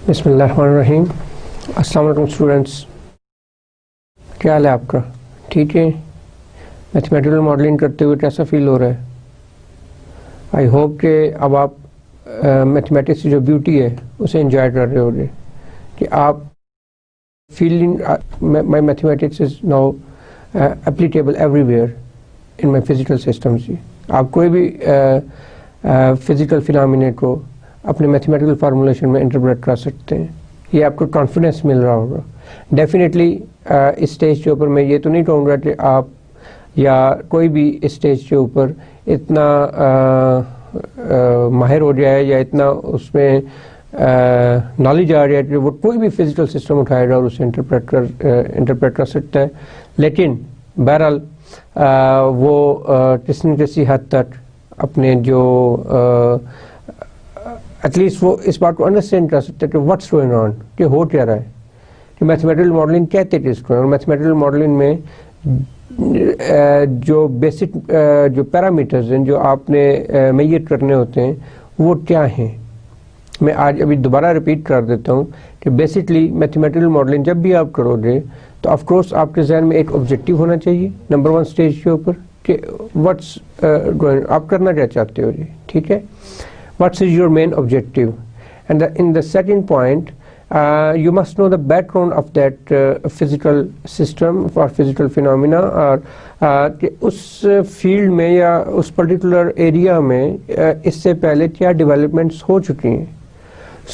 बिस्मिल्लाहिर्रहमानिर्रहीम। अस्सलाम वालेकुम स्टूडेंट्स, क्या हाल है आपका? ठीक है। मैथमेटिकल मॉडलिंग करते हुए कैसा फील हो रहा है? आई होप कि अब आप मैथमेटिक्स की जो ब्यूटी है उसे एंजॉय कर रहे होंगे, कि आप feeling my mathematics is now applicable everywhere in my physical systems. आप कोई भी फिजिकल फिनोमेना को अपने मैथमेटिकल फार्मूलेशन में इंटरप्रेट कर सकते हैं। ये आपको कॉन्फिडेंस मिल रहा होगा डेफिनेटली। इस स्टेज के ऊपर मैं ये तो नहीं कहूँगा कि आप या कोई भी इस स्टेज के ऊपर इतना माहिर हो जाए या इतना उसमें नॉलेज आ जाए कि वो कोई भी फिजिकल सिस्टम उठाएगा और उसे इंटरप्रेट कर सकता है। लेकिन बहरहाल वो किसी न किसी हद तक अपने जो एटलीस्ट वो इस बात को अंडरस्टैंड कर सकते हैं कि व्हाट्स गोइंग ऑन, कि हो क्या रहा है, कि मैथमेटिकल मॉडलिंग कहते हैं इसको। और मैथमेटिकल मॉडलिंग में जो बेसिक जो पैरामीटर्स हैं जो आपने मेजर करने होते हैं वो क्या हैं। मैं आज अभी दोबारा रिपीट कर देता हूँ कि बेसिकली मैथमेटिकल मॉडलिंग जब भी आप करोगे तो ऑफ कोर्स आपके जहन में एक ऑब्जेक्टिव होना चाहिए नंबर वन स्टेज के ऊपर, कि व्हाट्स गोइंग, आप करना क्या चाहते हो जी, ठीक है। What is your main objective? And in the second point, you must know the background of that physical system or physical phenomena, और कि उस फील्ड में या उस पर्टिकुलर एरिया में इससे पहले क्या डेवलपमेंट्स हो चुकी हैं,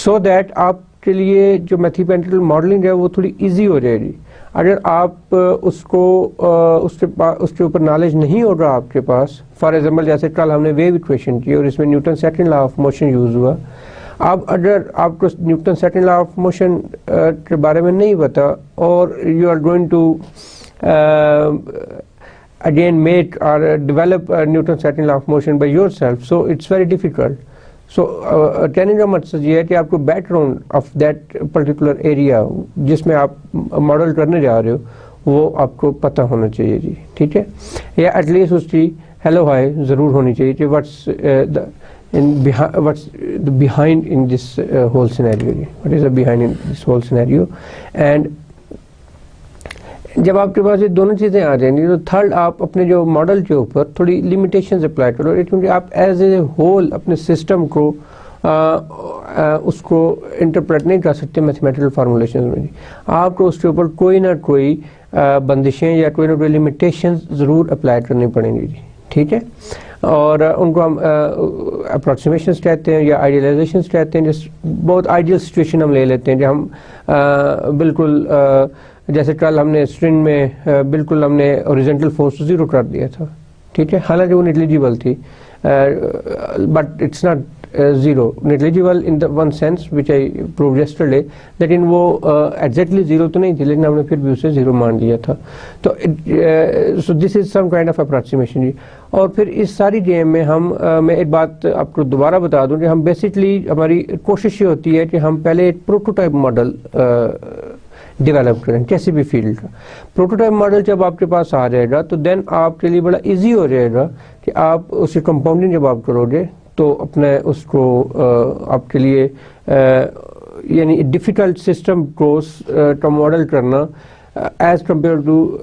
so that आपके लिए जो मैथमेटिकल मॉडलिंग है वो थोड़ी इजी हो जाएगी। अगर आप उसके ऊपर नॉलेज नहीं होगा आपके पास, फॉर एग्जांपल जैसे कल हमने वेव इक्वेशन की और इसमें Newton second law of motion use हुआ। अब अगर आपको Newton second law of motion के बारे में नहीं पता और you are going to again make or develop Newton's second law of motion by yourself, so it's very difficult. So कहने का मकसद ये है कि आपको background of that particular area जिसमें आप मॉडल करने जा रहे हो वो आपको पता होना चाहिए जी, ठीक है। या एटलीस्ट उसकी हेलो हाय ज़रूर होनी चाहिए कि what's the behind in this whole scenario जी, what is the behind in this whole scenario. And जब आपके पास ये दोनों चीज़ें आ जाएंगी तो थर्ड आप अपने जो मॉडल के ऊपर थोड़ी लिमिटेशंस अप्लाई करो, क्योंकि आप एज ए होल अपने सिस्टम को उसको इंटरप्रेट नहीं कर सकते मैथमेटिकल फार्मूलेशन में। आपको उसके ऊपर कोई ना कोई बंदिशें या कोई ना कोई लिमिटेशंस ज़रूर अप्लाई करनी पड़ेंगी जी, ठीक है। और उनको हम अप्रॉक्सीमेशंस कहते हैं या आइडियलाइजेशंस कहते हैं। जिस बहुत आइडियल सिचुएशन हम ले लेते हैं कि हम बिल्कुल जैसे कल हमने स्ट्रिंग में बिल्कुल हमने ओरिजेंटल फोर्स ज़ीरो कर दिया था, ठीक है। हालांकि वो नेग्लिजिबल थी, but it's not zero, negligible in the one sense which I prove yesterday, लेकिन वो एग्जैक्टली ज़ीरो तो नहीं थी, लेकिन हमने फिर भी उसे ज़ीरो मान लिया था। तो so this is some kind of approximation जी। और फिर इस सारी गेम में हम मैं एक बात आपको दोबारा बता दूं कि हम बेसिकली हमारी कोशिश ये होती है कि हम पहले एक प्रोटोटाइप मॉडल डेवलप करें किसी भी फील्ड का। प्रोटोटाइप मॉडल जब आपके पास आ जाएगा तो देन आपके लिए बड़ा इजी हो जाएगा कि आप उसे कंपाउंडिंग जब आप करोगे तो अपने उसको आपके लिए यानी डिफ़िकल्ट सिस्टम का मॉडल करना as compare to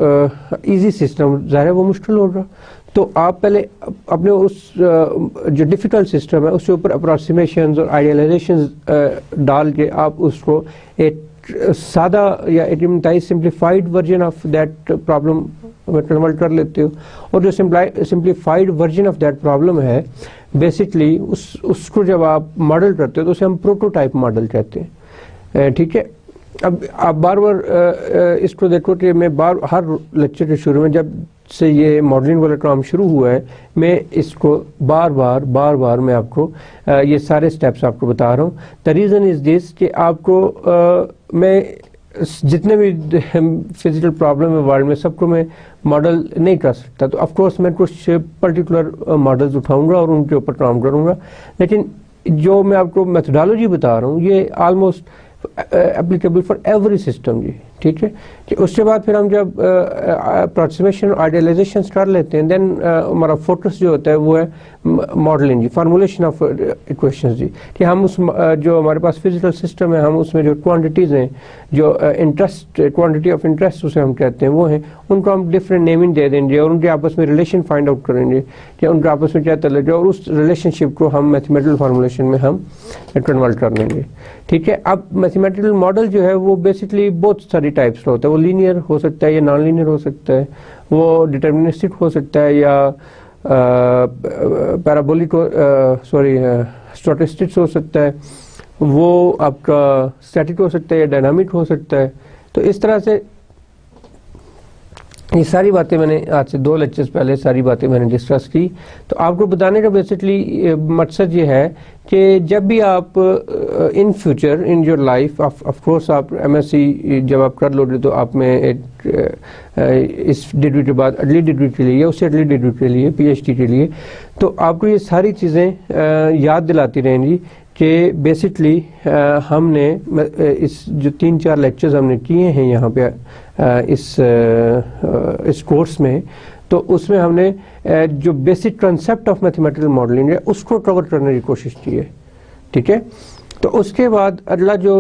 easy system ज़ाहिर है वो मुश्किल होगा। तो आप पहले अपने उस जो डिफ़िकल्ट सिस्टम है उसके ऊपर अप्रॉक्सीमेशंस और आइडियलाइजेशंस डाल के आप उसको एक सादा या simplified version of that problem में कन्वर्ट कर लेते हो। और जो simplified version of that problem है बेसिकली उसको जब आप मॉडल करते हो तो उसे हम प्रोटोटाइप मॉडल कहते हैं, ठीक है। अब आप बार बार इसको देखो कि मैं हर लेक्चर के शुरू में जब से ये मॉडलिंग वाला काम शुरू हुआ है मैं इसको बार बार मैं आपको ये सारे स्टेप्स आपको बता रहा हूँ। द रीज़न इज़ दिस कि आपको मैं जितने भी फिजिकल प्रॉब्लम है वर्ल्ड में सबको मैं मॉडल नहीं कर सकता, तो ऑफ कोर्स मैं कुछ पर्टिकुलर मॉडल्स उठाऊंगा और उनके ऊपर काम करूंगा। लेकिन जो मैं आपको मेथोडोलॉजी बता रहा हूँ ये almost applicable for every system जी, ठीक है। कि उसके बाद फिर हम जब अप्रॉक्सीमेशन आइडियलाइजेशन कर लेते हैं देन हमारा फोकस जो होता है वो है मॉडलिंग जी, फार्मूलेशन ऑफ इक्वेशंस जी, कि हम उस जो हमारे पास फिजिकल सिस्टम है, हम उसमें जो क्वांटिटीज़ हैं, जो इंटरेस्ट, क्वांटिटी ऑफ इंटरेस्ट उसे हम कहते हैं, वो हैं, उनको हम डिफरेंट नेमिंग दे देंगे और उनके आपस में रिलेशन फाइंड आउट करेंगे कि उनके आपस में क्या तल्लुक है, और उस रिलेशनशिप को हम मैथमेटिकल फार्मूलेशन में हम कन्वर्ट कर लेंगे। ठीक है, अब मैथमेटिकल मॉडल जो है वो बेसिकली बहुत सारी टाइप्स का होता है। वो लीनियर हो सकता है या नॉन लीनियर हो सकता है, वो डिटर्मिनिस्टिक हो सकता है या पैराबोलिक स्टोकेस्टिक्स हो सकता है, वो आपका स्टैटिक हो सकता है या डायनामिक हो सकता है। तो इस तरह से ये सारी बातें मैंने आज से 2 लेक्चर्स पहले सारी बातें मैंने डिस्कस की। तो आपको बताने का बेसिकली मकसद ये है कि जब भी आप in future in your life, of course आप एमएससी जब आप कर लोगे तो आप में इस डिग्री के बाद अगली डिग्री के लिए, उससे अगली डिग्री के लिए, पीएचडी के लिए, तो आपको ये सारी चीज़ें याद दिलाती रहेंगी कि बेसिकली हमने इस जो 3-4 लेक्चर्स हमने किए हैं यहाँ पे इस कोर्स में, तो उसमें हमने जो basic concept of mathematical modelling है उसको कवर करने की कोशिश की है। ठीक है, तो उसके बाद अगला जो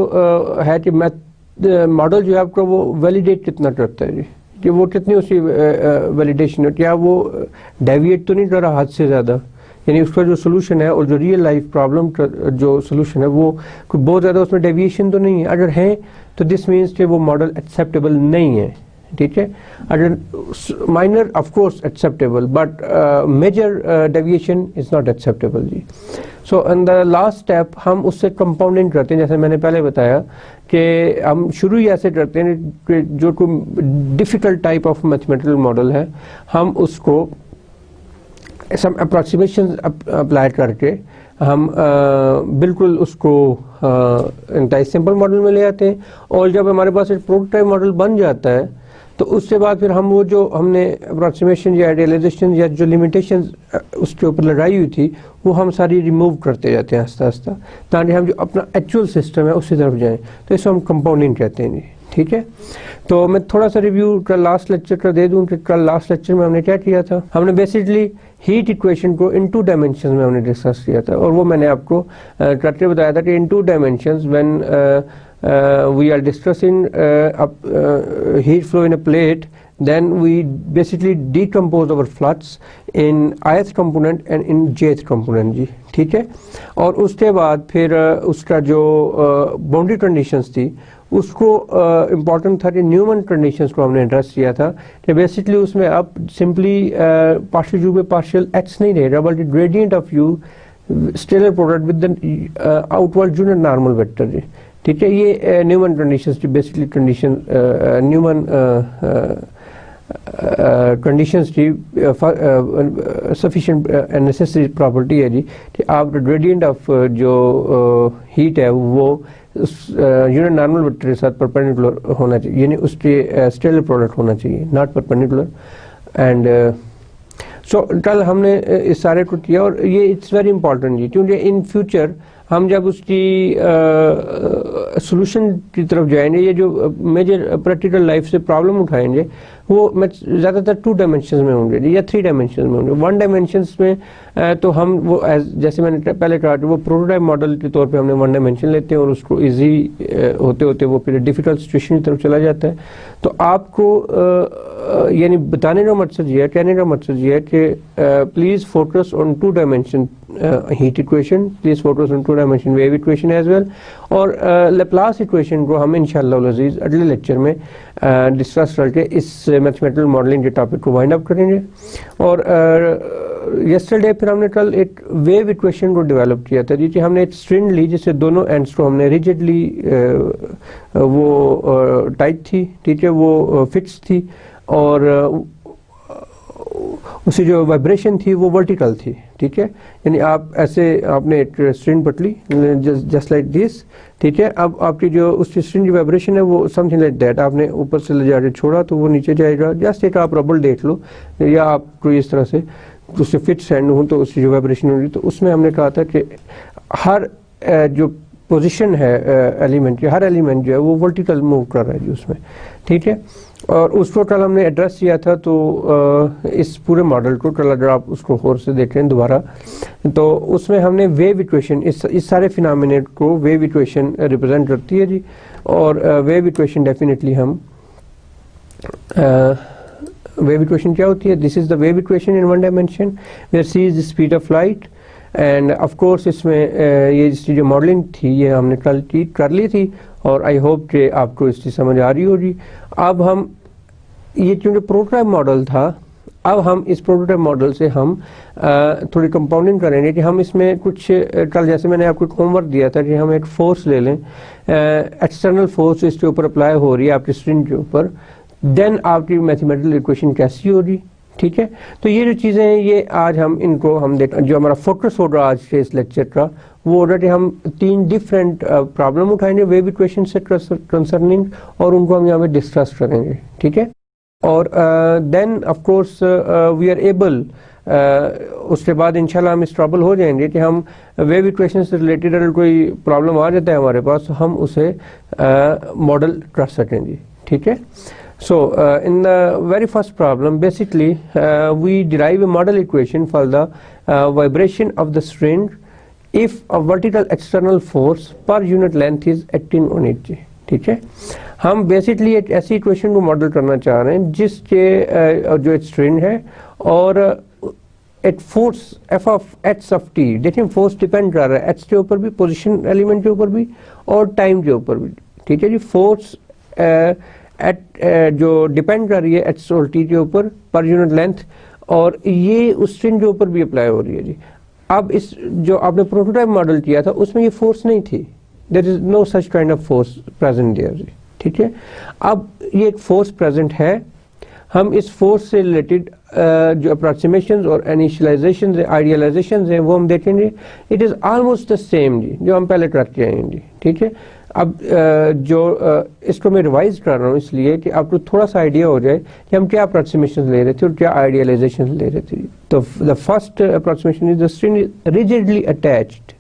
है कि मॉडल जो है आपका वो वैलिडेट कितना करता है जी, कि वो कितनी उसकी वैलिडेशन है, क्या वो डेविएट तो नहीं कर रहा हद से ज़्यादा, यानी उसका जो सोल्यूशन है और जो रियल लाइफ प्रॉब्लम का जो सोल्यूशन है वो कोई बहुत ज़्यादा उसमें डेविएशन तो नहीं है। अगर है तो दिस मीन्स कि वो मॉडल एक्सेप्टेबल नहीं है। ठीक है, अगर minor of course acceptable, but major deviation is not acceptable जी। So in the last step हम उससे कंपाउंडिंग करते हैं, जैसे मैंने पहले बताया कि हम शुरू ही ऐसे करते हैं कि जो कोई difficult type of mathematical model है हम उसको सम अप्रॉक्सीमेशन अप्लाई करके हम बिल्कुल उसको इंतहाई सिंपल मॉडल में ले आते हैं, और जब हमारे पास एक प्रोटोटाइप मॉडल बन जाता है तो उसके बाद फिर हम वो जो हमने अप्रॉक्सीमेशन या आइडियलाइजेशन या जो लिमिटेशन उसके ऊपर लगाई हुई थी वो हम सारी रिमूव करते जाते हैं आस्ता आस्ता, ताकि हम जो अपना एक्चुअल सिस्टम है उसी तरफ जाएं। तो इसको हम कंपाउंडिंग कहते हैं जी। ठीक है, तो मैं थोड़ा सा रिव्यू कल लास्ट लेक्चर का दे दूं कि कल लास्ट लेक्चर में हमने क्या किया था। हमने बेसिकली हीट इक्वेशन को इन 2 डायमेंशन में हमने डिस्कस किया था, और वो मैंने आपको करके बताया था कि in 2 dimensions when we are discussing heat flow in a plate, then we basically decompose our flux in ith component and in jth component जी। ठीक है, और उसके बाद फिर उसका जो बाउंड्री कंडीशंस थी उसको इम्पॉर्टेंट था कि न्यूमन कंडीशंस को हमने एड्रेस किया था कि बेसिकली उसमें अब सिंपली पार्शियल यू में पार्शियल एक्स नहीं रहेगा, बल्कि gradient of you scalar product with the outward unit normal vector जी। ठीक है, ये न्यूमन कंडीशंस की बेसिकली कंडीशन न्यूमन कंडीशंस की सफिशिएंट एंड नेसेसरी प्रॉपर्टी है जी कि आप ग्रेडियंट ऑफ जो हीट है वो यूनिट नॉर्मल वेक्टर के साथ परपेंडिकुलर होना चाहिए, यानी उसके स्केलर प्रोडक्ट होना चाहिए, नॉट परपेंडिकुलर। एंड सो कल हमने इस सारे को किया, और ये इट्स वेरी इंपॉर्टेंट जी, क्योंकि इन फ्यूचर हम जब उसकी सॉल्यूशन की तरफ जाएंगे, ये जो मेजर प्रैक्टिकल लाइफ से प्रॉब्लम उठाएंगे वो ज़्यादातर 2 डायमेंशन में होंगे या 3 डायमेंशन में होंगे। 1 डायमेंशन में तो हम वो जैसे मैंने पहले कहा वो प्रोटोटाइप मॉडल के तौर पे हमने 1 डायमेंशन लेते हैं और उसको इजी होते होते वो फिर डिफ़िकल्ट सिचुएशन की तरफ चला जाता है। तो आपको यानी बताने का मकसद ये है, कहने का मकसद ये है कि please focus on 2 dimension heat equation, please focus on 2 dimension wave equation as well, और लैप्लास इक्वेशन को हम इंशाअल्लाह अज़ीज़ अगले लेक्चर में डिस्कस करके इस मैथमेटिकल मॉडलिंग के टॉपिक को वाइंड अप करेंगे। और यस्टरडे फिर हमने कल एक वेव इक्वेशन को डेवलप किया था जी, हमने एक स्ट्रिंग ली जिससे दोनों एंड्स को हमने रिजिडली वो टाइट थी, ठीक है, वो फिक्स थी, और उसकी जो वाइब्रेशन थी वो वर्टिकल थी। ठीक है, यानी आप ऐसे आपने एक स्ट्रिंग पटली जस्ट लाइक दिस। ठीक है, अब आपकी जो उसकी स्ट्रिंग की वाइब्रेशन है वो समथिंग लाइक दैट, आपने ऊपर से ले जाकर छोड़ा तो वो नीचे जाएगा। जस्ट एक आप रबल देख लो, या आप कोई इस तरह से उससे फिट सैंड हो तो उसकी जो वाइब्रेशन होगी, तो उसमें हमने कहा था कि हर जो पोजीशन है एलिमेंट की, हर एलिमेंट जो है वो वर्टिकल मूव कर रहा है जी उसमें। ठीक है, और उस टोटल हमने एड्रेस किया था। तो इस पूरे मॉडल टोटल अगर आप उसको गौर से देखें दोबारा, तो उसमें हमने वेव इक्वेशन, इस सारे फिनोमेना को वेव इक्वेशन रिप्रेजेंट करती है जी। और वेव इक्वेशन डेफिनेटली हम वेव इक्वेशन क्या होती है? This is the wave equation in one dimension where C is the speed of light. And of course इसमें ये इसकी जो मॉडलिंग थी ये हमने कल कर ली थी, और आई होप कि आपको इसकी समझ आ रही होगी। अब हम ये क्योंकि प्रोटोटाइप मॉडल था, अब हम इस प्रोटोटाइप मॉडल से हम थोड़ी कंपाउंडिंग करेंगे कि हम इसमें कुछ कल जैसे मैंने आपको होमवर्क दिया था कि हम एक फोर्स ले लें, एक्सटर्नल फोर्स इसके ऊपर अप्लाई हो रही है आपकी स्ट्रिंग के ऊपर, देन आपकी मैथमेटिकल इक्वेशन कैसी होगी। ठीक है, तो ये जो चीज़ें हैं ये आज हम इनको हम देख, जो हमारा फोकस होगा आज के इस लेक्चर का वो होगा कि हम 3 डिफरेंट प्रॉब्लम उठाएंगे वेव इक्वेशन से कंसर्निंग, और उनको हम यहाँ पे डिस्कस करेंगे। ठीक है, और then of course we are able, उसके बाद इंशाल्लाह हम इस ट्रबल हो जाएंगे कि हम वेव इक्वेशन से रिलेटेड अगर कोई प्रॉब्लम आ जाता है हमारे पास तो हम उसे मॉडल कर सकेंगे। ठीक है, so in the very first problem basically we derive a model equation for the vibration of the string if a vertical external force per unit length is 18 on it। ठीक है, हम बेसिकली एक ऐसी equation को model करना चाह रहे हैं जिसके जो एक स्ट्रिंग है और एक force F of H of T, देखिए फोर्स डिपेंड कर रहा है एच के ऊपर भी, पोजीशन एलिमेंट के ऊपर भी और टाइम के ऊपर भी। ठीक है जी, फोर्स जो डिपेंड कर रही है एच और टी के ऊपर पर यूनिट लेंथ, और ये उस स्ट्रिंग के ऊपर भी अप्लाई हो रही है जी। अब इस जो आपने प्रोटोटाइप मॉडल किया था उसमें ये फोर्स नहीं थी, there is no such kind of force present there जी। ठीक है, अब ये एक फोर्स प्रेजेंट है, हम इस फोर्स से रिलेटेड जो अप्रोक्सीमेशंस और इनिशियलाइजेशंस है, आइडियलाइजेशंस हैं वो हम देखेंगे। It is almost the same जी जो हम पहले करके आए हैं जी। ठीक है, अब इसको मैं रिवाइज कर रहा हूँ इसलिए कि आपको थोड़ा सा आइडिया हो जाए कि हम क्या अप्रोक्सीमेशन ले रहे थे और क्या आइडियलाइजेशन ले रहे थे। तो the first approximation is the string is rigidly attached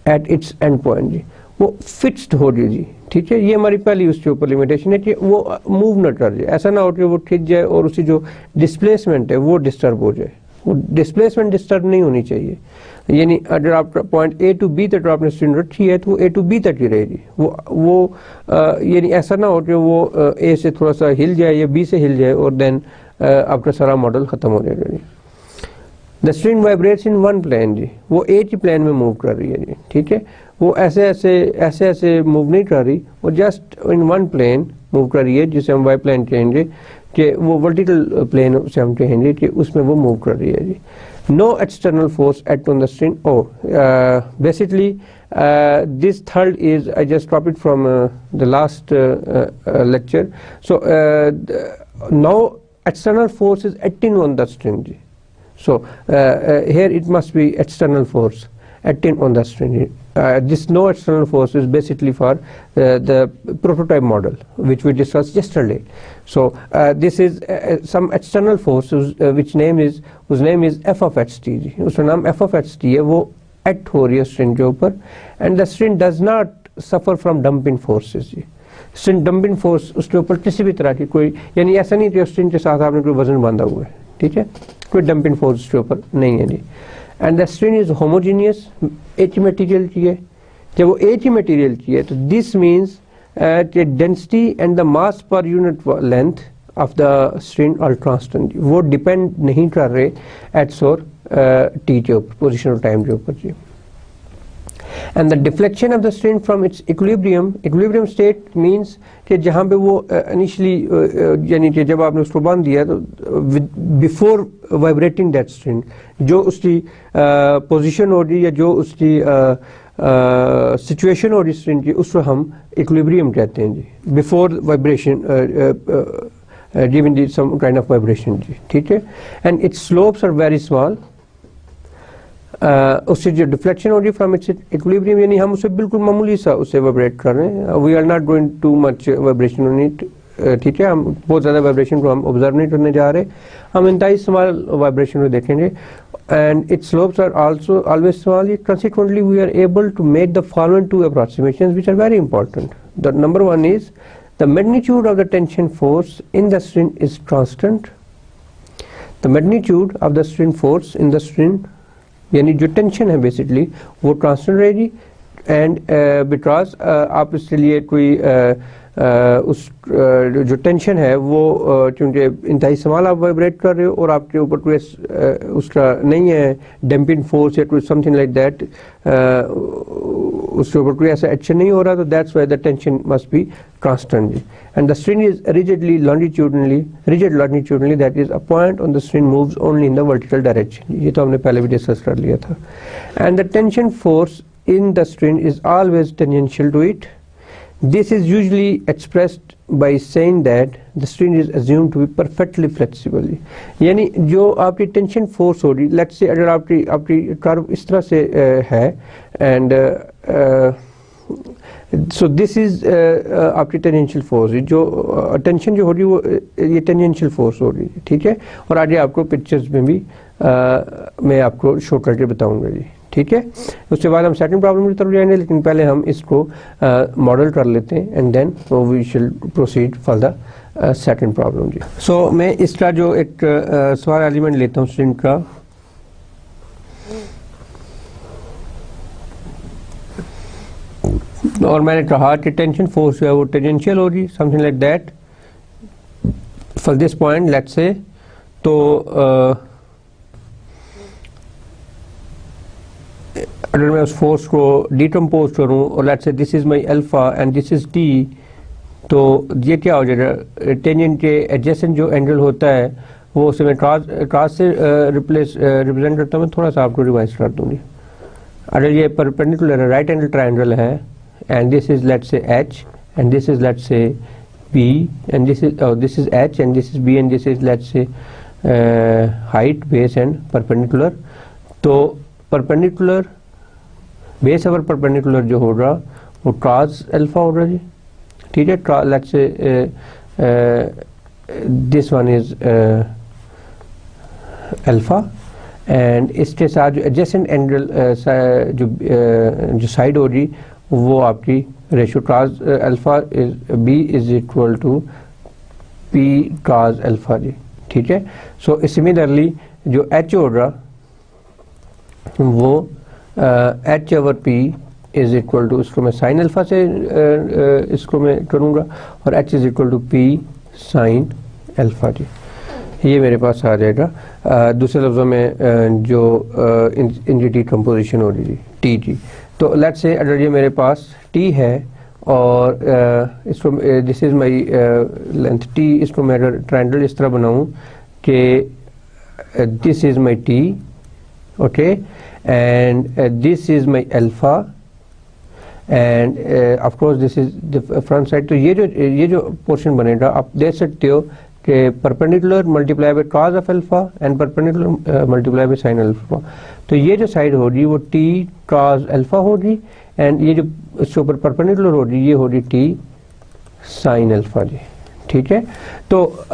at its end point जी, वो फिक्स्ड हो गई जी। ठीक है, ये हमारी पहली उसके ऊपर लिमिटेशन है कि वो मूव न कर जाए, ऐसा ना हो कि वो खिंच जाए और उसकी जो डिस्प्लेसमेंट है वो डिस्टर्ब हो जाए, वो डिस्प्लेसमेंट डिस्टर्ब नहीं होनी चाहिए। यानी अगर आप पॉइंट ए टू बी तक आपने स्ट्रिंग रखी है तो वो ए टू बी तक ही रहेगी, वो यानी ऐसा ना हो कि वो ए से थोड़ा सा हिल जाए या बी से हिल जाए और देन आपका सारा मॉडल खत्म हो जाएगा जी। The string vibrates in one plane जी, वो एक ही प्लेन में मूव कर रही है जी। ठीक है, वो ऐसे ऐसे मूव नहीं कर रही, वो just in one plane move कर रही है जिसे हम वाई प्लेन कहेंगे, कि वो वर्टिकल प्लेन से हम कहेंगे कि उसमें वो मूव कर रही है जी। No external force act on the string. Basically this third is I just copied from the last lecture. So now external force is acting on the string. So here it must be external force acting on the string. This no external force is basically for the prototype model which we discussed yesterday. So this is some external force whose name is f of h t। उसका नाम f of h t है, वो act हो रही है string के ऊपर, and the string does not suffer from dumping forces ji. string dumping force उसके ऊपर किसी भी तरह की कोई, यानी ऐसा नहीं कि string के साथ आपने कोई वजन बांधा हुआ है। ठीक है, कोई dumping force उसके ऊपर नहीं है जी। And the string is homogeneous, एक ही मटेरियल की है। जब वो एक ही मटेरियल की है तो this means density and the mass per unit length of the string are constant, वो डिपेंड नहीं कर रहे एच और टी के ऊपर, पोजिशन और टाइम के ऊपर जी। And the deflection of the string from its equilibrium state means कि जहाँ पे वो इनिशियली यानी कि जब आपने उसको बांध दिया तो बिफोर वाइब्रेटिंग दैट स्ट्रिंग, जो उसकी पोजीशन होगी या जो उसकी सिचुएशन होगी स्ट्रिंग की, उसको हम इक्विलिब्रियम कहते हैं जी, before vibration given some kind of vibration जी। ठीक है, and its slopes are very small, उससे जो डिफ्लेक्शन हो रही है फ्रॉम इट्स इक्विलिब्रियम, यानी हम उसे बिल्कुल मामूली सा उसे वाइब्रेट कर रहे हैं, we are not going to much vibration on it. ठीक है, हम बहुत ज़्यादा वाइब्रेशन को हम ऑब्जर्व नहीं करने जा रहे, हम इंतहाई स्मॉल वाइब्रेशन को देखेंगे। And its slopes are also always small, consequently we are able to make the following two approximations which are very important. The number one is The magnitude of the tension force in the string is constant. The magnitude of the string force in the string, यानी जो tension है basically वो constant रहेगी, and because आप इसके लिए कोई उस जो टेंशन है वो क्योंकि इंतहाई समाल आप वाइब्रेट कर रहे हो और आपके ऊपर कोई उसका नहीं है डैम्पिंग फोर्स या कोई समथिंग लाइक दैट, उसके ऊपर कोई ऐसा एक्शन नहीं हो रहा, तो that's why the tension must be constant ji. And the string is rigid longitudinally, that is a point on the string moves only in the vertical direction. ये तो हमने पहले भी डिस्कस कर लिया था. And the tension force in the string is always tangential to it. This is usually expressed by saying that the string is assumed to be perfectly flexible. यानी जो आपकी टेंशन फोर्स हो रही, लेट्स से अगर आपकी curve इस तरह से है, एंड सो दिस इज आपकी टेंजेंशियल फोर्स, जो टेंशन जो हो रही वो ये टेंजेंशियल फोर्स हो रही है, ठीक है. और आगे आपको पिक्चर्स में भी मैं आपको शो करके बताऊंगा जी, ठीक है. उसके बाद हम सेकंड प्रॉब्लम की तरफ जाएंगे, लेकिन पहले हम इसको मॉडल कर लेते हैं and then we shall proceed for the second problem जी. सो मैं इसका जो एक सवाल एलिमेंट लेता हूँ स्ट्रिंग का, और मैंने कहा कि टेंशन फोर्स है वो टेंजेंशियल होगी, something like that for this point let's say. तो अगर मैं उस फोर्स को डिकम्पोज करूं और let's say this is my alpha and this is T, तो ये क्या हो जाएगा, टेंजेंट के एडजेसेंट जो एंगल होता है वो उसे मैं क्रॉस से रिप्रेजेंट करता हूं. मैं थोड़ा सा आपको रिवाइज कर दूंगी. अगर ये परपेंडिकुलर है, राइट एंगल ट्रायंगल है, and this is let's say H and this is let's say B and this is H and this is B and this is let's say height, base and perpendicular. तो perpendicular base और perpendicular जो होगा वो cos alpha होगा जी, ठीक है. let's say this one is alpha and इसके साथ जो adjacent angle जो साइड होगी वो आपकी ratio cos alpha B is equal to P cos alpha जी, ठीक है. सो सिमिलरली जो एच होगा वो H over P is equal to, इसको मैं साइन अल्फा से इसको मैं करूँगा, और H is equal to P sine alpha जी. ये मेरे पास आ जाएगा. दूसरे लफ्ज़ों में जो इनकी डिकम्पोजिशन हो रही थी टी जी. तो लेट्स से अगर ये मेरे पास टी है और इसको this is my length T, इसको मैं अगर ट्रायंगल इस तरह बनाऊं कि this is my T, okay, and this is my alpha and of course this is the front side. तो ये जो पोर्शन बनेगा आप देख सकते हो कि perpendicular multiply by cos of alpha and perpendicular multiply by sin alpha. तो ये जो साइड होगी वो t cos अल्फा होगी, एंड ये जो इसके ऊपर परपेंडिकुलर होगी ये होगी t sin अल्फा जी, ठीक है. तो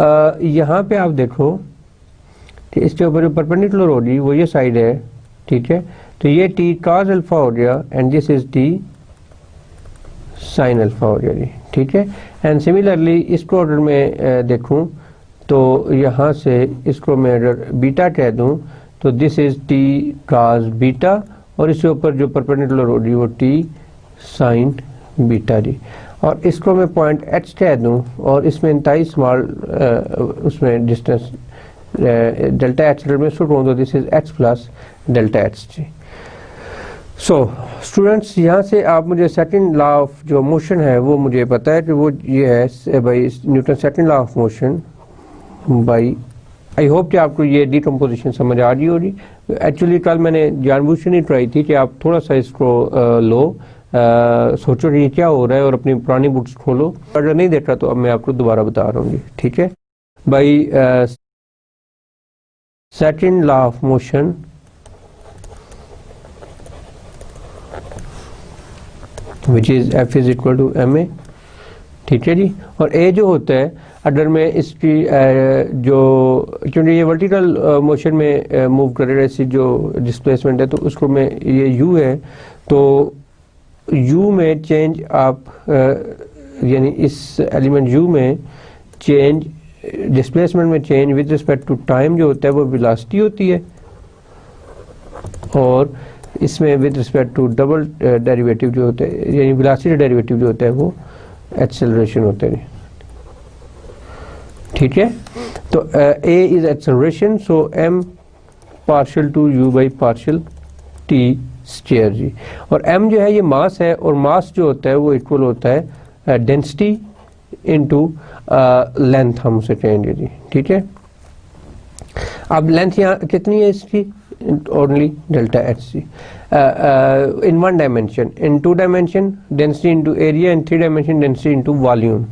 यहाँ पे आप देखो कि इसके ऊपर जो परपेंडिकुलर होगी वो ये साइड है, ठीक है. तो ये t cos अल्फा हो गया and this is t sin alpha हो गया जी, ठीक है. एंड सिमिलरली इसको अगर मैं देखूं तो यहाँ से इसको मैं अगर बीटा कह दूं तो this is T cos beta, और इसके ऊपर जो परपेंडिकुलर होगी वो टी साइन बीटा जी. और इसको मैं पॉइंट एच कह दूं और इसमें इंतहाई स्मॉल उसमें डिस्टेंस डेल्टा एच में इसको कहूँ तो this is H plus delta H ji. So students, यहाँ से आप मुझे सेकंड लॉ ऑफ जो मोशन है वो मुझे पता है कि वो ये है भाई Newton second law of motion by. I hope कि आपको ये डिकम्पोजिशन समझ आ रही होगी. एक्चुअली कल मैंने जानबूझ के नहीं ट्राई थी कि आप थोड़ा सा इसको लो, सोचो कि ये क्या हो रहा है और अपनी पुरानी बुक्स खोलो. अगर नहीं देखा तो अब मैं आपको दोबारा बता रहा हूँ, ठीक है. By second law of motion which is F is equal to M A, ठीक है जी. और ए जो होता है अगर मैं इसकी जो क्योंकि ये वर्टिकल मोशन में मूव करेगा, इसकी जो डिस्प्लेसमेंट है तो उसको मैं ये यू है, तो यू में चेंज आप यानी इस एलिमेंट u में चेंज, डिस्प्लेसमेंट में change with respect to time जो होता है वो वेलोसिटी होती है, और इसमें with respect to double derivative जो होता है, यानी वेलोसिटी डेरिवेटिव जो होता है वो एक्सेलरेशन होता है। ठीक है, तो a is acceleration, so m partial to u by partial t square जी। और m जो है ये मास है, और मास जो होता है वो इक्वल होता है डेंसिटी इनटू लेंथ, हम उसे कहेंगे जी। ठीक है, अब लेंथ यहाँ कितनी है इसकी, ओनली डेल्टा एच जी, in one dimension, in two dimension density into area, in three dimension density into volume.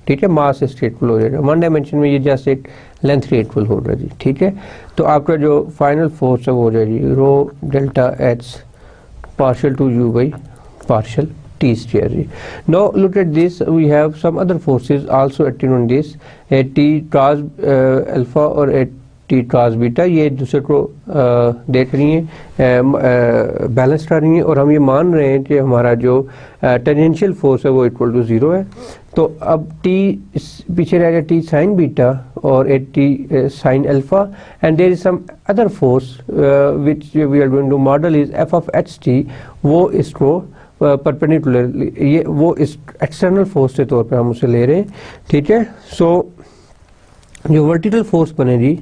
ठीक है, मास इसके इक्वल हो जाएगा, वन डायमेंशन में ये जस्ट एक लेंथ के इक्वल हो रहा है जी। ठीक है, तो आपका जो फाइनल फोर्स है वो हो जाएगी rho delta H partial to you by partial t square जी। Now look at this, we have some other forces also acting on this, a t cos alpha और a t cos बीटा, ये एक दूसरे को देख रही हैं, balance कर रही हैं, और हम ये मान रहे हैं कि हमारा जो टेंजेंशियल फोर्स है वो इक्वल टू 0 है। तो अब t पीछे रह गया t साइन बीटा और a t sine alpha, and there is some other force which we are going to model is f of h t, वो इसको परपेंडिकुलरली, ये वो इस एक्सटर्नल फोर्स के तौर पे हम उसे ले रहे हैं। ठीक है, सो जो वर्टिकल फोर्स बनेगी,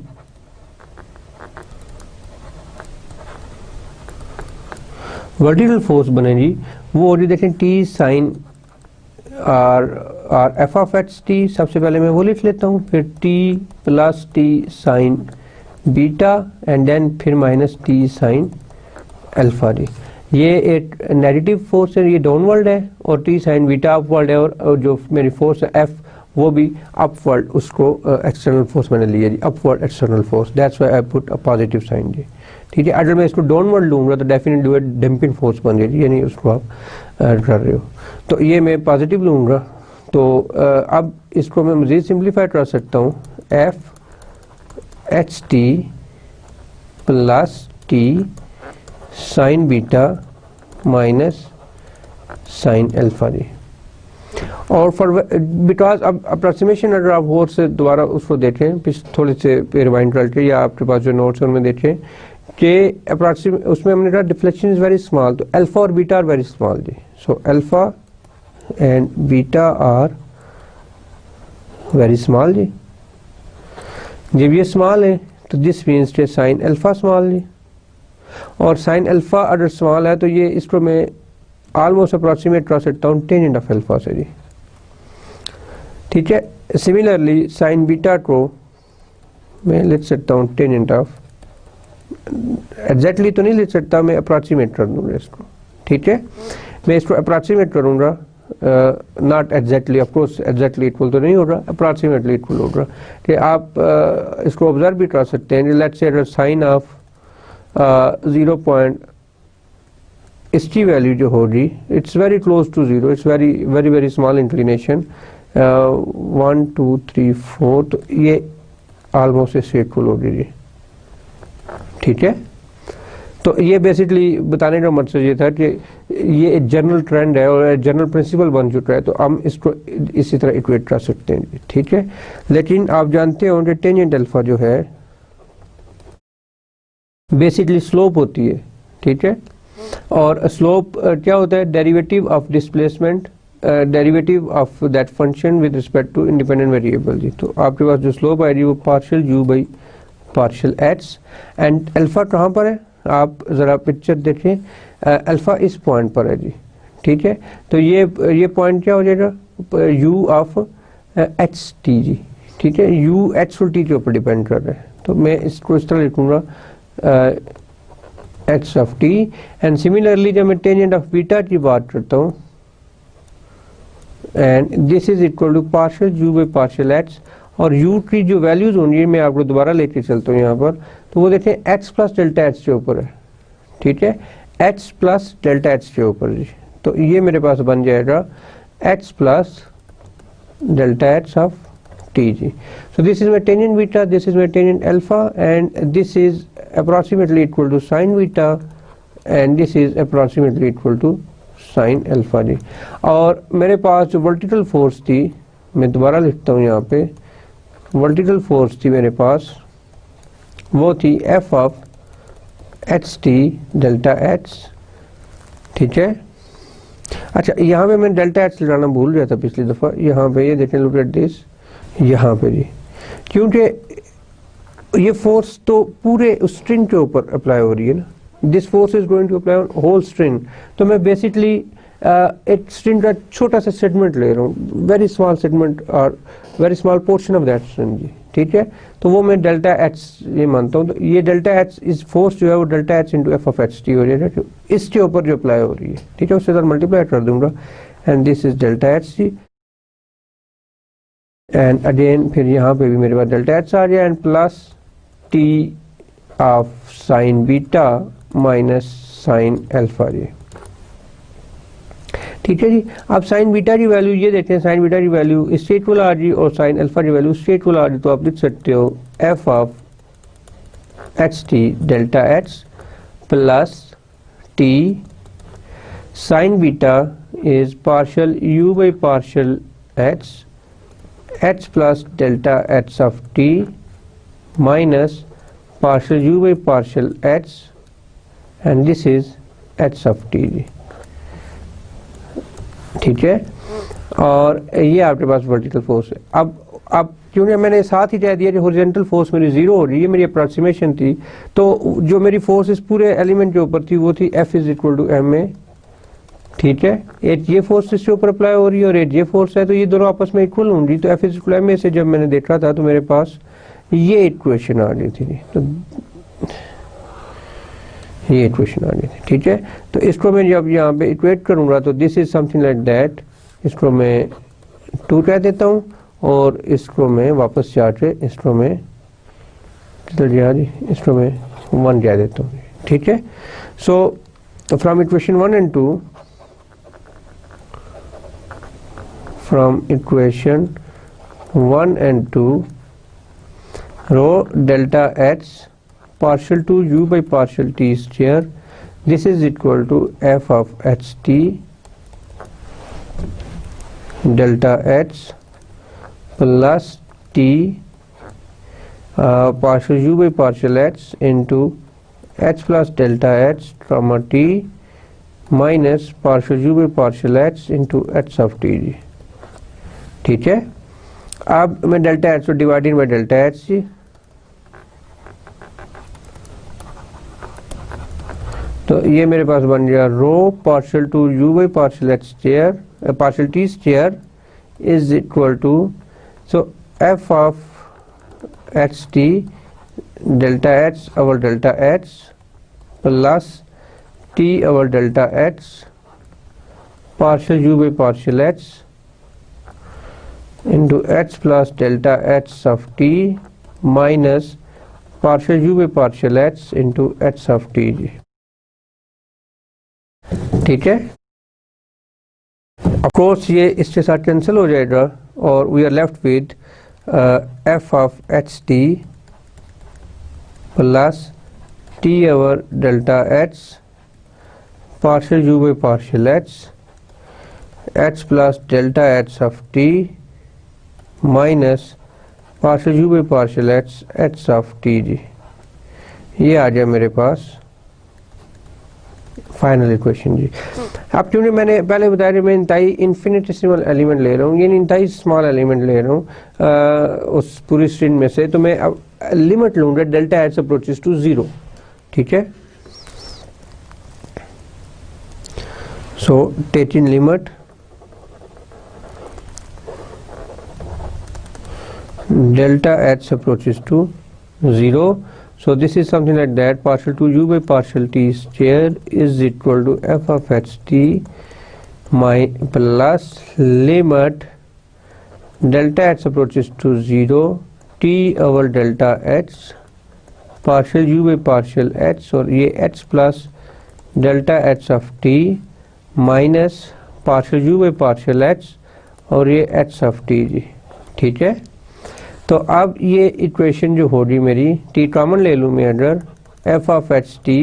वर्टिकल फोर्स बनेगी वो होगी, देखें t sine r f of H t, सबसे पहले मैं वो लिख लेता हूँ, फिर t plus t sine beta and then फिर माइनस t साइन अल्फा जी। ये एक नेगेटिव फोर्स है, ये डाउनवर्ड है, और t साइन बीटा अपवर्ड है, और जो मेरी फोर्स है f वो भी अपवर्ड, उसको एक्सटर्नल फोर्स मैंने लिया जी, upward external force, that's why I put a positive sign जी। ठीक है, अगर मैं इसको डाउनवर्ड लूंगा तो डेफिनेटली वो डंपिंग फोर्स बन जाएगी, यानी उसको आप कर रहे हो, तो ये मैं पॉजिटिव लूंगा। तो अब इसको मैं मज़ीद सिंप्लीफाई कर सकता हूँ, F H T plus T sine beta minus sine alpha जी। और फॉर बिकॉज अब अप्रॉक्सीमेशन अगर आप और से दोबारा उसको देखें, थोड़े से रिवाइंड करके, या आपके पास जो नोट्स है उनमें देखें कि अप्रॉक्सीमेट उसमें हमने कहा डिफ्लेक्शन इज वेरी स्मॉल, तो अल्फा और बीटा आर वेरी स्मॉल जी। So alpha and beta are very small जी। जब ये स्मॉल है तो दिस मीन्स के साइन अल्फा स्मॉल जी, और साइन अल्फा अगर स्मॉल है तो ये इसको मैं ऑलमोस्ट अप्रॉक्सीमेट कर सकता हूँ टेंजेंट ऑफ अल्फा से जी। ठीक है, सिमिलरली साइन बीटा को मैं लिख सकता हूँ टेंजेंट ऑफ, एग्जैक्टली तो नहीं लिख सकता, मैं अप्रॉक्सीमेट कर दूंगा इसको। ठीक है, मैं इसको अप्रॉक्सीमेट करूंगा, not exactly, of course exactly equal तो नहीं होगा, अप्रॉक्सीमेटली इक्वल होगा, कि आप इसको ऑब्जर्व भी कर सकते हैं। Let's say sine of 0 point इसकी वैल्यू जो होगी, it's very close to 0, it's very very very small inclination, 1 2 3 4, तो ये ऑलमोस्ट इससे इक्वल होगी जी। ठीक है, तो ये बेसिकली बताने का मकसद ये था कि ये एक जनरल ट्रेंड है और जनरल प्रिंसिपल बन चुका है, तो हम इसको इसी तरह इक्वेट कर सकते हैं। ठीक है, लेकिन आप जानते हो कि टेंजेंट अल्फा जो है बेसिकली स्लोप होती है। ठीक है, और स्लोप क्या होता है, derivative of displacement, derivative of that function with respect to independent variable जी। तो आपके पास जो स्लोप आएगी वो partial u by partial H, and alpha कहाँ पर है, आप ज़रा पिक्चर देखें, अल्फा इस पॉइंट पर है जी। ठीक है, तो ये पॉइंट क्या हो जाएगा, u ऑफ एच टी जी। ठीक है, u एच और टी के ऊपर डिपेंड कर रहा है, तो मैं इसको इस तरह लिखूंगा h of t, and similarly जब मैं टेंजेंट ऑफ बीटा की बात करता हूँ, and this is equal to partial u by partial h, और u की जो वैल्यूज होंगी मैं आपको दोबारा लेके चलता हूँ यहाँ पर, तो वो देखें h प्लस डेल्टा एच के ऊपर है। ठीक है, h प्लस डेल्टा एच के ऊपर जी, तो ये मेरे पास बन जाएगा h plus delta H of T जी। So this is my tangent beta, this is my tangent alpha, and this is approximately equal to sine beta, and this is approximately equal to sine alpha जी। और मेरे पास जो vertical force थी, मैं दोबारा लिखता हूँ यहाँ पे, वर्टिकल फोर्स थी मेरे पास, वो थी F of H T delta H. ठीक है, अच्छा यहाँ पे मैं डेल्टा एच लगाना भूल गया था पिछली दफ़ा। यहाँ पे ये देखें, लुक एट दिस, यहाँ पे जी, क्योंकि ये फोर्स तो पूरे स्ट्रिंग के ऊपर अप्लाई हो रही है ना, this force is going to apply on whole string. तो मैं बेसिकली एक स्ट्रिंग का छोटा सा सेगमेंट ले रहा हूँ, वेरी स्मॉल सेगमेंट और very small portion of that string जी। ठीक है, तो वो मैं डेल्टा एच ये मानता हूँ। तो ये डेल्टा एच इस फोर्स जो है वो delta H into F of H T हो जाएगा, इसके ऊपर जो अप्लाई हो रही है। ठीक है, उसके साथ मल्टीप्लाई कर दूंगा and this is delta H ji. And again फिर यहाँ पे भी मेरे पास डेल्टा एच आ गया and plus T of sine beta minus sine alpha जी। ठीक है जी, अब साइन बीटा की वैल्यू ये देते हैं, साइन बीटा की वैल्यू इससे इक्वल आ रही और साइन अल्फा की वैल्यू इससे इक्वल आ रही, तो आप लिख सकते हो F of H T delta H plus T sine beta is partial u by partial H plus delta H of T minus partial u by partial h and this is h of t जी। ठीक है, और ये आपके पास vertical force है। अब क्योंकि मैंने साथ ही कह दिया कि हॉरिजॉन्टल फोर्स मेरी जीरो हो रही है, मेरी अप्रोक्सीमेशन थी, तो जो मेरी फोर्स इस पूरे एलिमेंट के ऊपर थी वो थी F is equal to M A. ठीक है, एक ये फोर्स इसके ऊपर अप्लाई हो रही है और एक ये फोर्स है, तो ये दोनों आपस में इक्वल होंगी। तो F is equal m a से जब मैंने देखा था तो मेरे पास ये इक्वेशन आ गई थी, तो ये इक्वेशन आ गई थी। ठीक है, तो इसको मैं जब यहाँ पे इक्वेट करूँगा तो this is something like that, इसको मैं 2 कह देता हूँ और इसको मैं वापस जाके इसको मैं इसको मैं 1 कह देता हूँ। ठीक है, so from equation 1 and 2, from equation 1 and 2 rho delta h partial to u by partial t square, this is equal to f of h t delta h plus t partial u by partial h into h plus delta h comma t minus partial u by partial h into h of t जी। ठीक है, अब मैं delta H को dividing by delta H जी, तो ये मेरे पास बन गया rho partial to you by partial H square partial T square is equal to, so F of H T delta H over delta H plus T over delta H partial u by partial H into h plus delta h of t minus partial u by partial h into h of t जी। ठीक है, of course ये इसके साथ cancel हो जाएगा और we are left with f of h t plus t over delta h partial u by partial h plus delta h of t minus partial u by partial H of T जी। ये आ जाए मेरे पास final equation जी। अब क्योंकि मैंने पहले बताया कि मैं इंतहाई इन्फिनिटेसिमल एलिमेंट ले रहा हूँ, यानी इंतहाई स्मॉल एलिमेंट ले रहा हूँ उस पूरी स्ट्रिंग में से, तो मैं अब लिमिट लूँगा डेल्टा एच अप्रोचेस टू 0। ठीक है, so taking limit delta h approaches to 0, so this is something like that, partial to u by partial t square is equal to f of h t my plus limit delta h approaches to 0 t over delta h partial u by partial h, और ये h plus delta h of t minus partial u by partial h और ये h of t जी। ठीक है, तो अब ये इक्वेशन जो होगी मेरी, t कॉमन ले लूँ मैं अगर, f of h t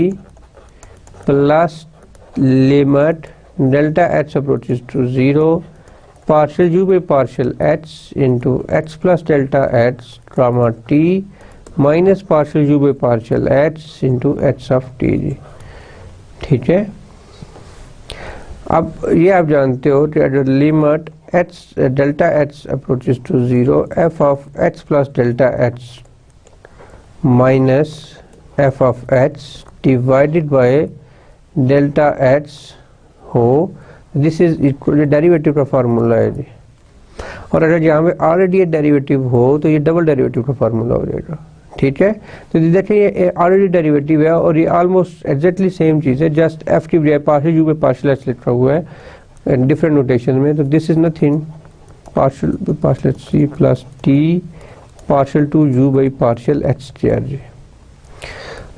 plus limit delta h approaches to 0, partial u by partial h into h plus delta h comma t minus partial u by partial h into h of t जी, ठीक है। अब ये आप जानते हो कि at limit h delta h approaches to 0, f of h plus delta h minus f of h divided by delta h हो, दिस इज इक्वल डेरिवेटिव का फार्मूला है जी। और अगर यहाँ पे ऑलरेडी डेरिवेटिव हो तो ये डबल डेरिवेटिव का फार्मूला हो जाएगा, ठीक है। तो देखिए ये ऑलरेडी डेरिवेटिव है और ये ऑलमोस्ट एग्जैक्टली सेम चीज़ है, जस्ट एफ की बजाय पार्शियल यू पे पार्शियल एच लिखा हुआ है डिफरेंट नोटेशन में। तो this is nothing partial partial C plus T partial to you by partial H square जी।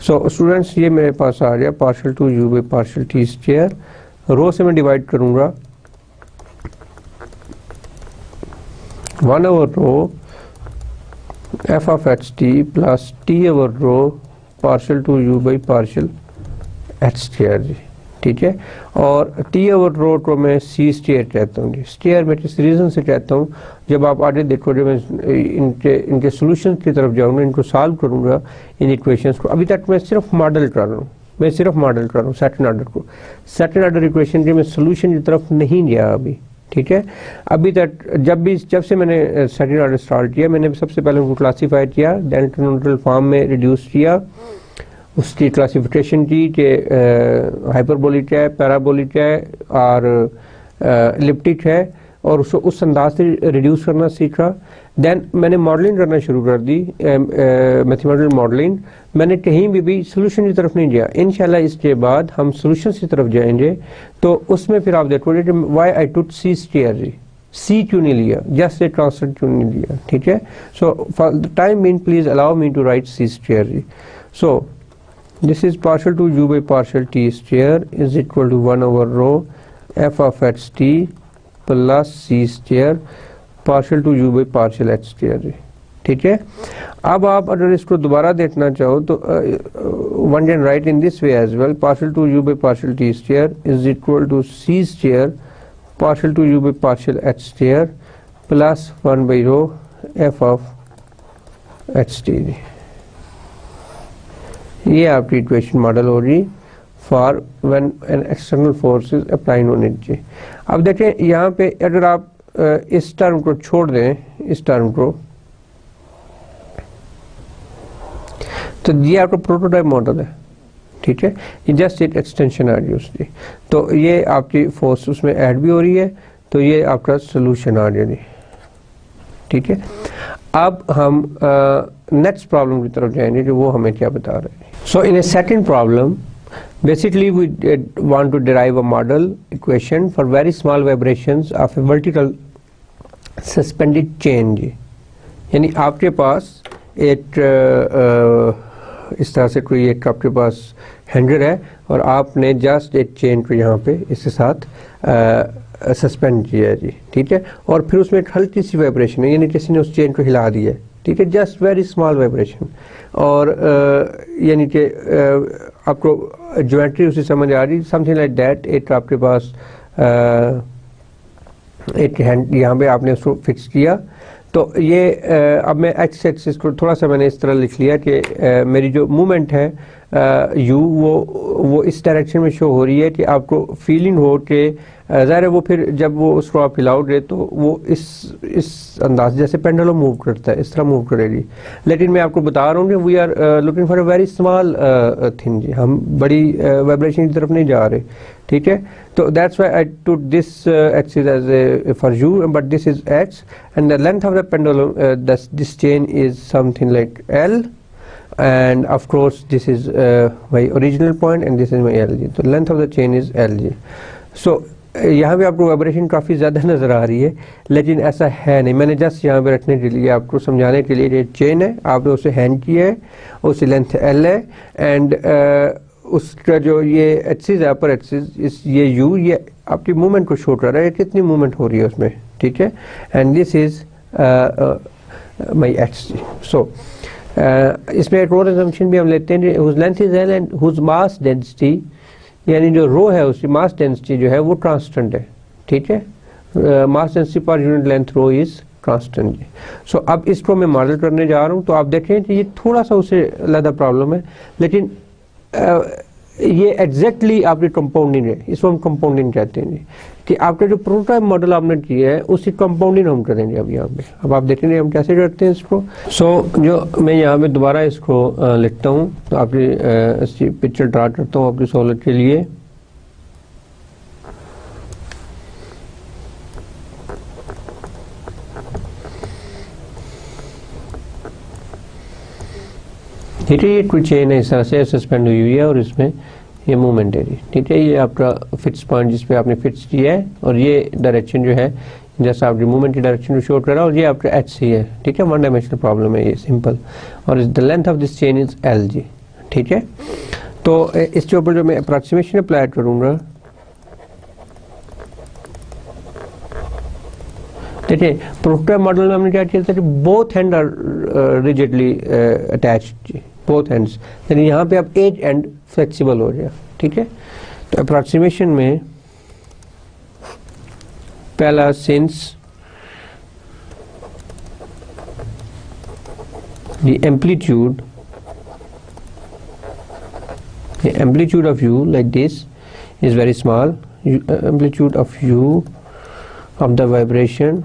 सो स्टूडेंट्स ये मेरे पास आ गया partial to you by partial T square, rho से मैं डिवाइड करूंगा 1 over rho F of H T plus T over rho partial to you by partial H square जी, ठीक है। और टी ओवर रो को मैं सी स्क्वायर कहता हूँ जी। स्क्वायर मैं किस रीज़न से कहता हूँ, जब आप आगे देखो जब मैं इनके सॉल्यूशन की तरफ जाऊँगा, इनको सॉल्व करूँगा इन इक्वेशंस को। अभी तक मैं सिर्फ मॉडल कर रहा हूँ, मैं सिर्फ मॉडल कर रहा हूँ सेकंड ऑर्डर को, सेकंड ऑर्डर इक्वेशन के मैं सॉल्यूशन की तरफ नहीं गया अभी, ठीक है। अभी तक जब से मैंने सेकंड ऑर्डर स्टार्ट किया, मैंने सबसे पहले उनको क्लासीफाई किया, देन ट्रिगोनोमेट्रिक फॉर्म में रिड्यूस किया, उसकी क्लासिफिकेशन की कि हाइपरबोलिक है, पैराबोलिक है और एलिप्टिक है, और उसको उस अंदाज से रिड्यूस करना सीखा। देन मैंने मॉडलिंग करना शुरू कर दी, मैथमेटिकल मॉडलिंग। मैंने कहीं भी सॉल्यूशन की तरफ नहीं गया। इंशाल्लाह इसके बाद हम सॉल्यूशन की तरफ जाएंगे, तो उसमें फिर आप देखोगे कि वाई आई टुक सी स्क्वायर जी, सी क्यों नहीं लिया, जस्ट ए कांस्टेंट क्यों नहीं लिया, ठीक है। So for the time mean please allow me to write c square जी। So this is partial to u by partial t square is equal to 1 over rho f of h t plus c square partial to u by partial h square, ठीक है। अब आप अगर इसको दोबारा देखना चाहो तो one can write in this way as well, partial to u by partial t square is equal to c square partial to u by partial h square plus 1 by rho f of h t। ये आपकी equation model हो रही for when an external force is applied on it जी। अब देखें यहाँ पे अगर आप इस टर्म को छोड़ दें, इस टर्म को, तो ये आपका प्रोटोटाइप मॉडल है, ठीक है। ये जस्ट एक एक्सटेंशन आ रही है उसकी, तो ये आपकी फोर्स उसमें ऐड भी हो रही है, तो ये आपका सोल्यूशन आ गया, ठीक है। अब हम नेक्स्ट प्रॉब्लम की तरफ जाएंगे कि वो हमें क्या बता रहे हैं। So in a second problem basically we want to derive a model equation for very small vibrations of a vertical suspended chain जी। यानी आपके पास एक इस तरह से कोई एक आपके पास हैंगर है और आपने जस्ट एक चेन को यहाँ पे इसके साथ सस्पेंड किया है जी, ठीक है। और फिर उसमें एक हल्की सी वाइब्रेशन है, यानी किसी ने उस चेन को हिला दिया है, ठीक है, जस्ट वेरी स्मॉल वाइब्रेशन। और यानी कि आपको ज्योमेट्री उसे समझ आ रही, समथिंग लाइक दैट। एक आपके पास एक हैंड यहाँ पे आपने उसको फिक्स किया, तो ये अब मैं एक्स एक्सिस को थोड़ा सा मैंने इस तरह लिख लिया कि मेरी जो मूवमेंट है यू वो इस डायरेक्शन में शो हो रही है कि आपको फीलिंग हो कि ज़ाहिर है वो फिर जब वो उसको आप हिलाओगे तो वो इस अंदाज जैसे पेंडुलम मूव करता है इस तरह मूव करेगी। लेकिन मैं आपको बता रहा हूँ कि we are looking for a very small thing जी, हम बड़ी वाइब्रेशन की तरफ नहीं जा रहे, ठीक है। तो that's why I took this axis as a for you, but this is x and the length of the pendulum this chain is something like l, and of course this is my original point and this is my LG, so length of the chain is LG। so यहाँ पे आपको vibration काफ़ी ज़्यादा नज़र आ रही है, लेकिन ऐसा है नहीं। मैंने जस्ट यहाँ पे रखने के लिए आपको समझाने के लिए, ये चेन है, आपने उसे हैंड किया है, उसकी लेंथ L है एंड उसका जो ये एक्सिस है अपर एक्सिस ये U, ये आपकी मूवमेंट को शो कर रहा है, कितनी मूवमेंट हो रही है उसमें, ठीक है। And this is my X. So इसमें एक और assumption भी हम लेते हैं, whose length is L and whose mass density यानी जो रो है उसकी मास डेंसिटी जो है वो कांस्टेंट है, ठीक है, mass density per unit length rho is constant जी। सो अब इसको मैं मॉडल करने जा रहा हूँ, तो आप देखें कि ये थोड़ा सा उससे अलग प्रॉब्लम है, लेकिन ये एग्जैक्टली आपकी कंपाउंडिंग है, इसको हम कंपाउंडिंग कहते हैं जी, कि आपका जो प्रोटोटाइप मॉडल आपने किया है उसकी कंपाउंडिंग हम करेंगे अब यहाँ पे। अब आप देखेंगे हम कैसे करते हैं इसको। जो मैं यहाँ पे दोबारा इसको लिखता हूँ, तो आपकी इसकी पिक्चर ड्रा करता हूँ आपकी सहूलत के लिए। ठीक है, ये कोई चेन है इस तरह से सस्पेंड हुई हुई है और इसमें ये मूवमेंट है जी, ठीक है। ये आपका फिक्स पॉइंट जिस पे आपने फिक्स किया है, और ये डायरेक्शन जो है जैसा आपकी मूवमेंट की डायरेक्शन शो कर रहा है, और ये आपका एच सी है, ठीक है, वन डायमेंशनल प्रॉब्लम है ये सिंपल, और the length of this chain is L G, ठीक है। तो इसके ऊपर जो मैं अप्रॉक्सीमेशन अप्लाई करूँगा, देखिए प्रोटोटाइप मॉडल में हमने क्या किया था कि both hand are rigidly attached, both hands, यानी यहाँ पे अब एक एंड फ्लेक्सिबल हो गया, ठीक है। तो अप्रॉक्सीमेशन में पहला since the amplitude of u like this is very small, amplitude of u of the vibration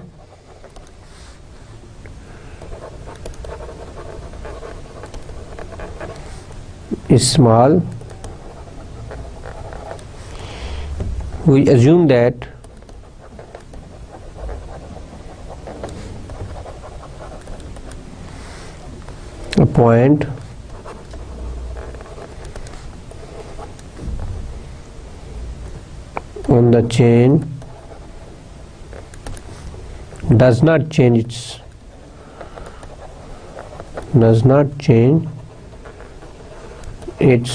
is small, we assume that a point on the chain does not change its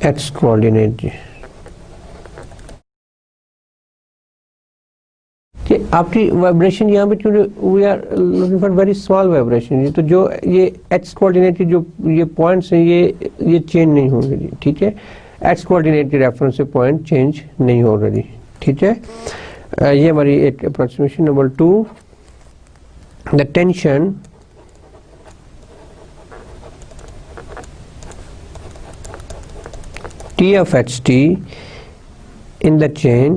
x coordinate। कि आपकी vibration यहाँ पे क्योंकि we are looking for very small vibration, तो जो ये x coordinate जो ये पॉइंट्स हैं ये चेंज नहीं होंगे जी, ठीक है। एक्स कोऑर्डिनेट के रेफरेंस से पॉइंट चेंज नहीं हो रही, ठीक है। ये हमारी एक approximation. Number 2, the tension T of ht in the chain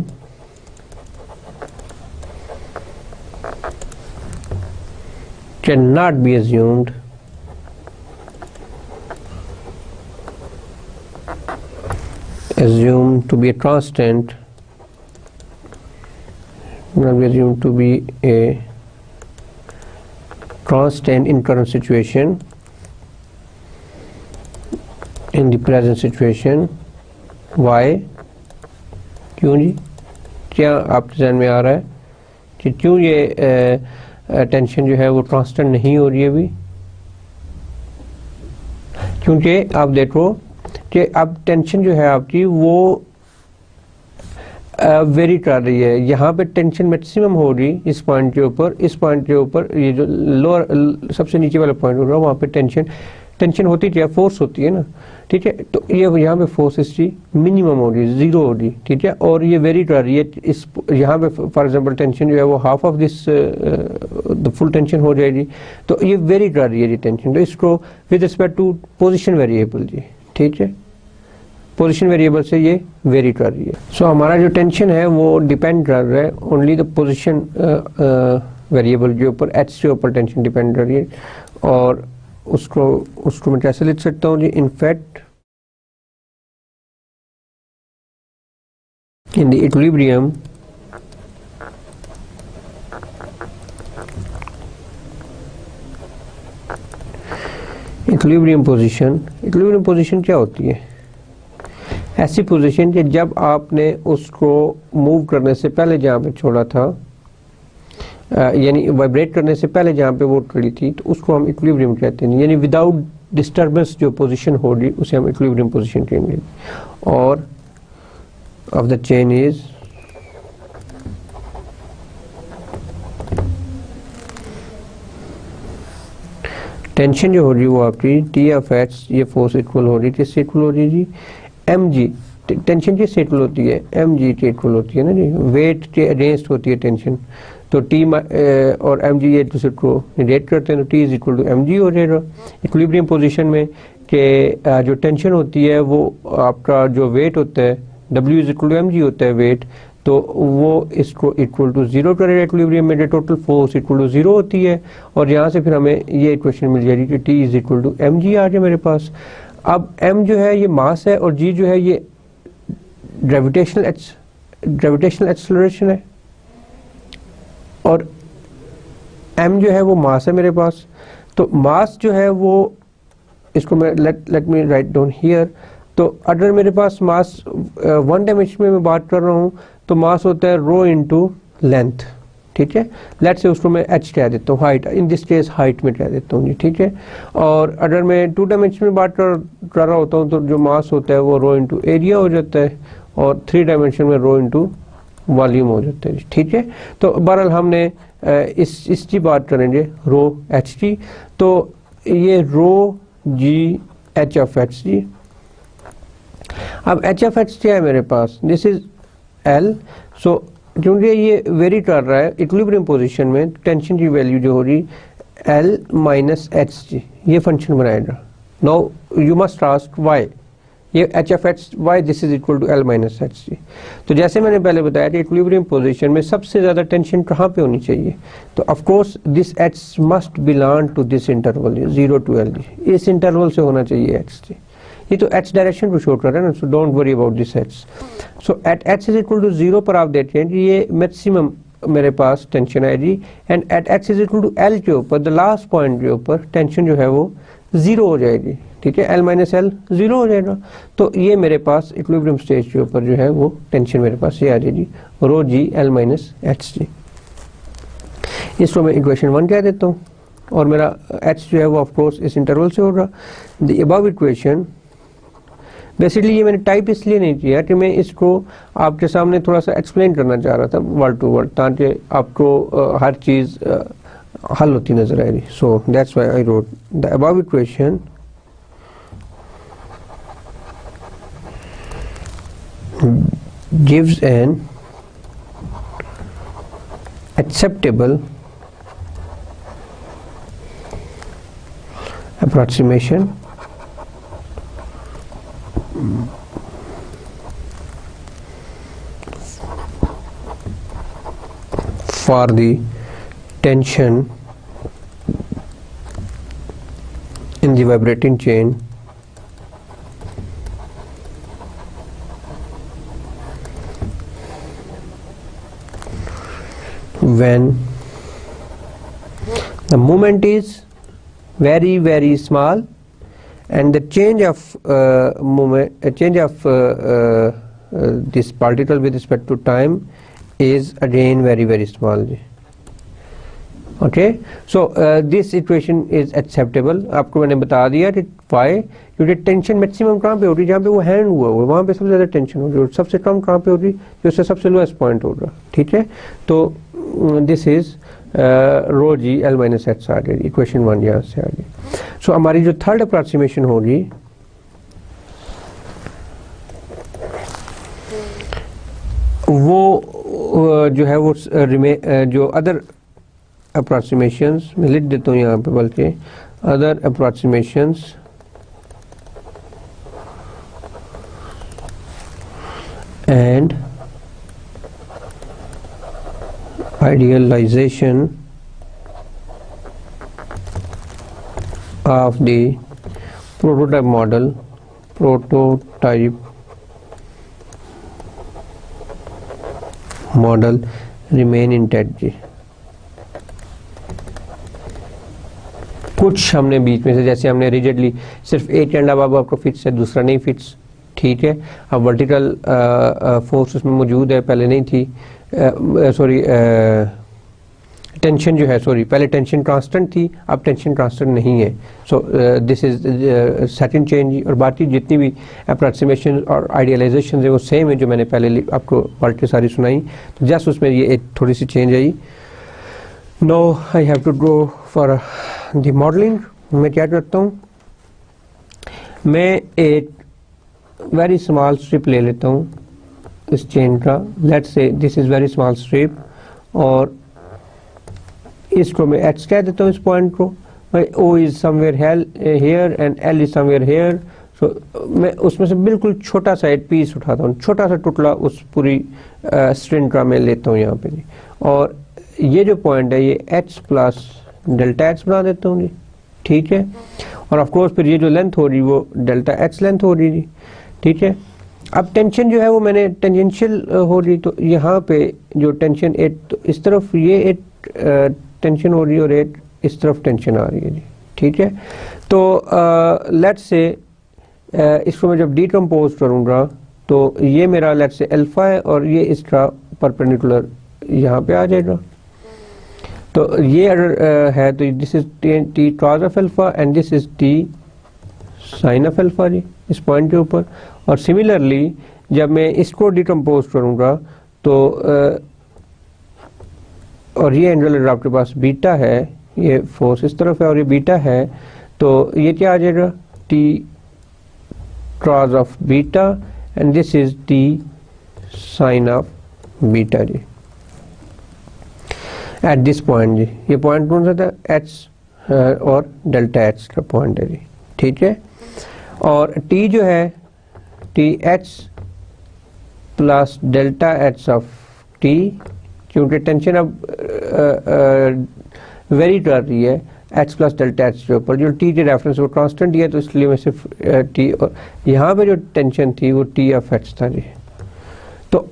cannot be assumed to be a constant, not be assumed to be a constant in current situation, in the present situation। Why? क्यों जी, क्या आपके ज़हन में आ रहा है कि क्यों ये टेंशन जो है वो कांस्टेंट नहीं हो रही है अभी? क्योंकि आप देखो कि अब टेंशन जो है आपकी वो वेरी कर रही है। यहाँ पे टेंशन मैक्सिमम हो रही इस पॉइंट के ऊपर, इस पॉइंट के ऊपर, ये जो लोअर सबसे नीचे वाला पॉइंट हो रहा है वहाँ पे टेंशन होती क्या, फोर्स होती है ना, ठीक है। तो ये यहाँ पे फोर्स इसकी मिनिमम हो रही है, जीरो हो रही, ठीक है, और ये वेरी कर रही है। इस यहाँ पे फॉर एग्जांपल टेंशन जो है वो half of this the full tension हो जाएगी, तो ये वेरी कर रही है ये टेंशन। तो इसको with respect to position variable जी, ठीक है, पोजीशन वेरिएबल से ये वेरी कर रही है। सो हमारा जो टेंशन है वो डिपेंड कर रहा है ओनली द पोजीशन वेरिएबल के ऊपर, एच के ऊपर टेंशन डिपेंड कर रही है। और उसको मैं कैसे लिख सकता हूँ जी, in fact in the equilibrium position क्या होती है? ऐसी पोजीशन कि जब आपने उसको मूव करने से पहले जहाँ पे छोड़ा था, यानी वाइब्रेट करने से पहले जहाँ पे वो खड़ी थी, तो उसको हम इक्विलिब्रियम कहते हैं, यानी विदाउट डिस्टर्बेंस जो पोजीशन हो रही उसे हम इक्विलिब्रियम पोजीशन कहेंगे। और of the chain is tension जो हो रही है वो आपकी टी ऑफ एच, ये फोर्स इक्वल हो रही है, किससे इक्वल हो रही है जी, एम जी, टेंशन की स्टेटफुल होती है, एम जी स्टेटफुल होती है ना जी, वेट अगेंस्ट होती है टेंशन, तो टी और एम जी एक दूसरे को रिलेट करते हैं, तो t is equal to M g हो जाएगा इक्विलिब्रियम पोजीशन में, कि जो टेंशन होती है वो आपका जो वेट होता है डब्ल्यू is equal to M g होता है वेट, तो वो इसको इक्वल टू जीरो करेगा इक्विलिब्रियम में, total force equal to zero होती है, और यहाँ से फिर हमें ये इक्वेशन मिल जाएगी कि T is equal to M G आ जाए मेरे पास। अब m जो है ये मास है और g जो है ये ग्रेविटेशनल एक्सेलरेशन है, और m जो है वो मास है मेरे पास। तो मास जो है वो इसको मैं late me write down here, तो अगर मेरे पास मास वन डायमेंशन में मैं बात कर रहा हूँ तो मास होता है रो इनटू लेंथ, ठीक है। लेट से उसको मैं h कह देता हूँ, height, in this case height में कह देता हूँ जी, ठीक है। और अगर मैं टू डायमेंशन में बात कर रहा होता हूँ तो जो मास होता है वो रो इनटू एरिया हो जाता है, और थ्री डायमेंशन में रो इनटू वॉल्यूम हो जाता है, ठीक है। तो बहरहाल हमने इसकी बात करेंगे रो एच टी, तो ये rho G H of H जी। अब एच ऑफ एच क्या है मेरे पास, दिस इज एल, सो क्योंकि ये वेरी कर रहा है इक्विलिब्रियम पोजीशन में, टेंशन की वैल्यू जो हो रही एल माइनस एच जी, ये फंक्शन बनाएगा। Now you must ask why, ये H F H Y this is equal to L minus H जी। तो जैसे मैंने पहले बताया कि इक्विलिब्रियम पोजीशन में सबसे ज्यादा टेंशन कहाँ पे होनी चाहिए, तो of course this h must belong to this interval 0 to L, इस इंटरवल से होना चाहिए एच जी। ये तो एच डायरेक्शन को शो कर रहा है ना, so don't worry about this h. So at H is equal to 0 पर आप देखते हैं कि ये मैक्सिमम मेरे पास टेंशन है जी, and at H is equal to L के ऊपर द लास्ट पॉइंट के ऊपर टेंशन जो है वो 0 हो जाएगी, ठीक है। एल माइनस एल 0 हो जाएगा, तो ये मेरे पास इक्विलिब्रियम स्टेज के ऊपर जो है वो टेंशन मेरे पास ये आ जाएगी rho G L minus H जी। इसको मैं इक्वेशन 1 कह देता हूँ, और मेरा एच जो है वो ऑफ कोर्स इस इंटरवल से होगा। द अबव इक्वेशन बेसिकली ये मैंने टाइप इसलिए नहीं किया कि मैं इसको आपके सामने थोड़ा सा एक्सप्लेन करना चाह रहा था वर्ड टू वर्ड, ताकि आपको हर चीज़ हल होती नजर आएगी। So that's why I wrote the above equation gives an acceptable approximation for the tension in the vibrating chain when the movement is very small and the change of this particle with respect to time is again very small. Okay, so this equation is acceptable. आपको मैंने बता दिया कि why, क्योंकि tension maximum कहाँ पे होगी, जहाँ पे वो हैंड हुआ हो वहाँ पे सबसे ज़्यादा टेंशन होगी, और सबसे कम कहाँ पे होगी, जो उससे सबसे लोएस्ट पॉइंट होगा, ठीक है। तो this is rho G L minus H आ गई, इक्वेशन 1 यहाँ से आ गई। सो हमारी जो थर्ड अप्रॉक्सीमेशन होगी वो जो है वो जो अदर अप्रॉक्सीमेशंस मैं लिख देता हूँ यहाँ पे, बल्कि other approximations and idealization of the prototype model remain intact जी। कुछ हमने बीच में से, जैसे हमने रिजिडली सिर्फ एक एंड अब आपको फिट्स है, दूसरा नहीं फिट्स, ठीक है। अब वर्टिकल फोर्स उसमें मौजूद है, पहले नहीं थी, सॉरी टेंशन जो है, सॉरी पहले टेंशन कांस्टेंट थी, अब टेंशन कांस्टेंट नहीं है। सो दिस इज सेकंड चेंज। और बाकी जितनी भी अप्रॉक्सीमेशन और आइडियलाइजेशन है वो सेम है जो मैंने पहले आपको बाकी सारी सुनाई, तो जस्ट उसमें ये एक थोड़ी सी चेंज आई। No I have to go for the modelling. मैं क्या करता हूँ, मैं एक वेरी स्मॉल स्ट्रिप ले लेता हूँ इस चेन का, let's say this is very small strip, और इसको मैं x कह देता हूँ इस पॉइंट को, O is somewhere here and L is somewhere here. So मैं उसमें से बिल्कुल छोटा सा एक पीस उठाता हूँ, छोटा सा टुकड़ा उस पूरी स्ट्रिंग का मैं लेता हूँ यहाँ पे जी, और ये जो पॉइंट है ये h प्लस डेल्टा h बना देता हूँ जी, ठीक है। और ऑफ कोर्स फिर ये जो लेंथ हो रही वो डेल्टा h लेंथ हो रही जी, ठीक है। अब टेंशन जो है वो मैंने टेंजेंशियल हो रही, तो यहाँ पे जो टेंशन तो इस तरफ ये एक टेंशन हो रही है और एक इस तरफ टेंशन आ रही है जी, ठीक है। तो लेट्स से इसको मैं जब डिकम्पोज करूँगा तो ये मेरा लेट्स से अल्फा है और ये इसका परपेंडिकुलर यहाँ पे आ जाएगा। तो ये अगर है तो this is T cos of alpha and this is T sine of alpha जी इस पॉइंट के ऊपर। और सिमिलरली जब मैं इसको डिकम्पोज करूँगा तो और ये एंगल अगर आपके पास बीटा है, ये फोर्स इस तरफ है और ये बीटा है, तो ये क्या आ जाएगा T cos of beta and this is T sine of beta जी एट दिस पॉइंट जी। ये पॉइंट कौन सा था, h और डेल्टा h का पॉइंट है जी, ठीक है। और t जो है T H plus delta H of T, क्योंकि टेंशन अब वेरी कर रही है एच प्लस डेल्टा एच के ऊपर, जो टी के रेफरेंस वो कांस्टेंट ही है, तो इसलिए मैं सिर्फ टी, और यहाँ पे जो टेंशन थी वो टी ऑफ एच था जी। तो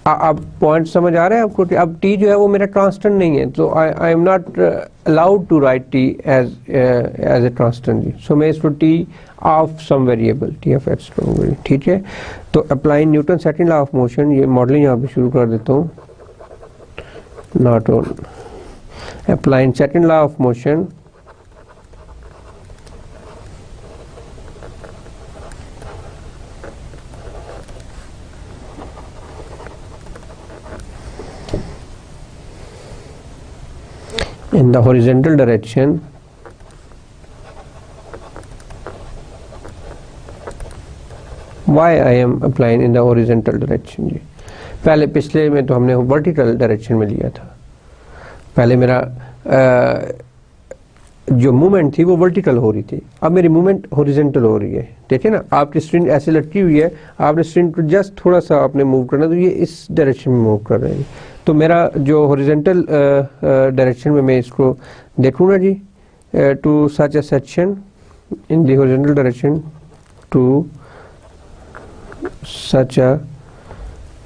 अब पॉइंट समझ आ रहा है आपको, अब टी जो है वो मेरा कांस्टेंट नहीं है, तो I am not allowed to write T as a constant जी। सो मैं इसको T of some variable T of H करूँगा, ठीक है। तो applying Newton second law of motion, ये मॉडलिंग यहाँ पे शुरू कर देता हूँ, not on applying second law of motion, in the horizontal direction why I am applying in the horizontal direction जी। पहले पिछले में तो हमने वर्टिकल डायरेक्शन में लिया था, पहले मेरा जो मूवमेंट थी वो वर्टिकल हो रही थी, अब मेरी मूवमेंट हॉरिजॉन्टल हो रही है। देखिए ना, आपकी स्ट्रिंग ऐसे लटकी हुई है, आपने स्ट्रिंग को जस्ट थोड़ा सा आपने मूव करना, तो ये इस डायरेक्शन में मूव कर रहे हैं। तो मेरा जो हॉरिजॉन्टल डायरेक्शन में मैं इसको देखूँगा जी, to such a section in the horizontal direction, to such a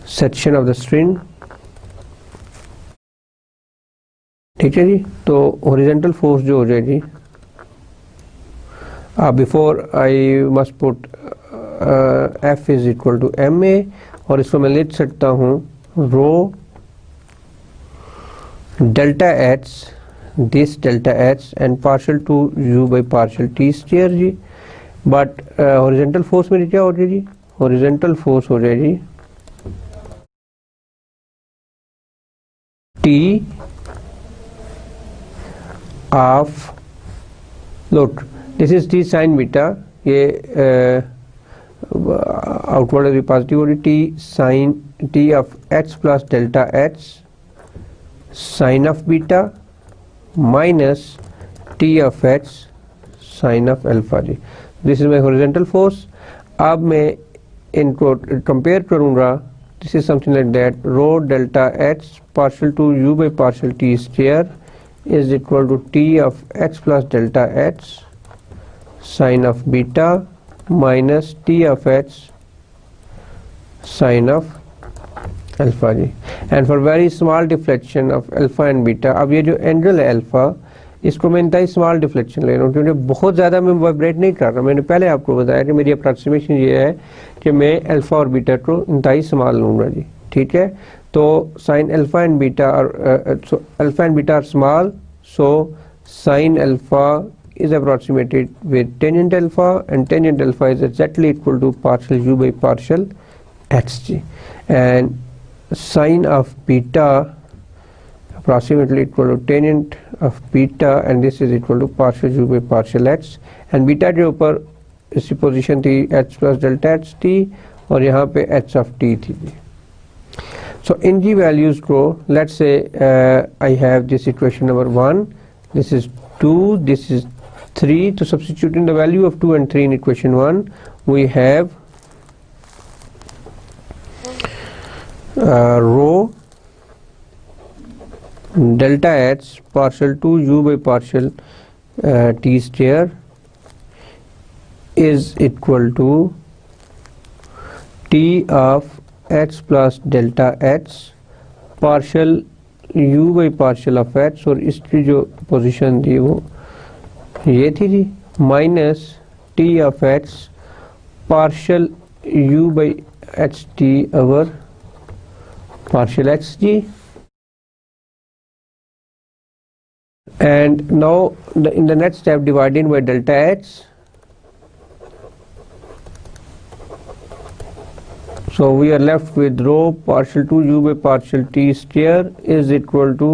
section of the string, ठीक है जी। तो हॉरिजॉन्टल फोर्स जो हो जाएगी, before I must put F is equal to M A, और इसको मैं लिख सकता हूँ rho delta H, this delta H and partial to you by partial T square जी। बट हॉरिजॉन्टल फोर्स मेरी क्या हो जाएगी, हॉरिजॉन्टल फोर्स हो जाएगी T of, look this is t sin beta, ये आउटवर्ड भी पॉजिटिव हो रही, t sin t of h plus delta h sin of beta minus t of h sin of alpha जी। This is my horizontal force. अब मैं इनको compare करूँगा, this is something like that, rho delta h partial to u by partial t square is equal to t of h plus delta h sin of beta minus t of h sin of alpha जी। and for very small deflection of alpha and beta, अब ये जो angle है alpha, इसको मैं इंतहाई small deflection ले रहा हूँ, क्योंकि बहुत ज़्यादा मैं वाइब्रेट नहीं कर रहा। मैंने पहले आपको बताया कि मेरी अप्रॉक्सीमेशन ये है कि मैं अल्फा और बीटा को इंतहाई स्मॉल लूँगा जी, ठीक है। तो sin alpha and beta are so alpha and beta are small, so sin alpha is approximated with tangent alpha, and tangent alpha is exactly equal to partial u by partial hg, and sin of beta approximately equal to tangent of beta, and this is equal to partial u by partial h, and beta के ऊपर इसकी position थी h plus delta h T और यहाँ पे h of t थी। सो इन जी values को let's say I have this equation number 1, this is 2, this is 3, तो substituting the value of 2 and 3 in equation 1 we have rho delta h partial 2 u by partial t square is equal to t of h plus delta h partial u by partial of h, और इसकी जो position थी वो ये थी जी, minus T of H partial u by H T over partial h g, and now in the next step dividing by delta h, so we are left with rho partial 2 u by partial t square is equal to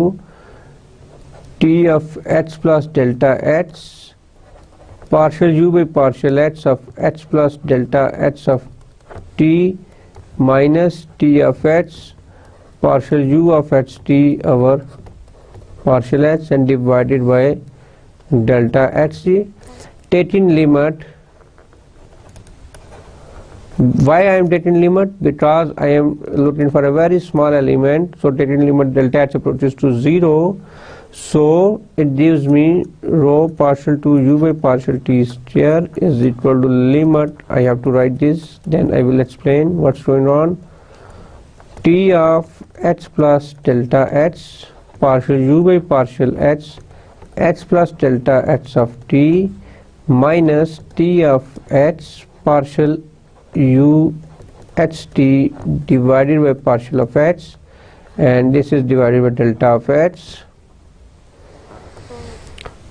t of h plus delta h partial u by partial h of h plus delta h of t minus t of h partial u of h t over partial h and divided by delta h t. Taking limit, why I am taking limit? Because I am looking for a very small element, so taking limit delta h approaches to 0, so it gives me rho partial 2 u by partial t square is equal to limit, I have to write this, then I will explain what's going on, t of h plus delta h partial u by partial h h plus delta h of t minus t of h partial u h t divided by partial of h, and this is divided by delta of h.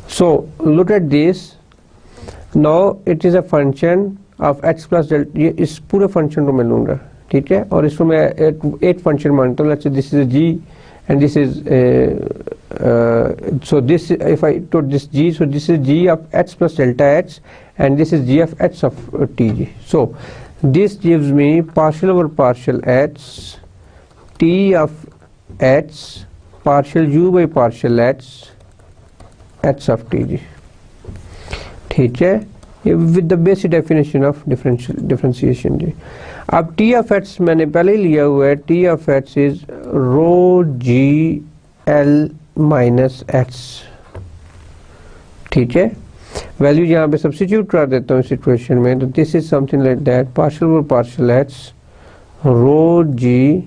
So look at this, now it is a function of h plus delta, ये इस पूरे function को मैं लूँगा, ठीक है, और इसको मैं एक फंक्शन मानता हूँ, let's say this is g and this is so this, if I put this g, so this is g of h plus delta h and this is g of h of t. So this gives me partial over partial h t of h partial u by partial h h of t, ठीक है, with the basic definition of differentiation जी. अब t of h मैंने पहले ही लिया हुआ है, t of h is rho g l minus h, ठीक है, वैल्यू यहाँ पे सब्स्टिट्यूट कर देता हूँ इस इक्वेशन में, तो this is something like that partial over partial h rho g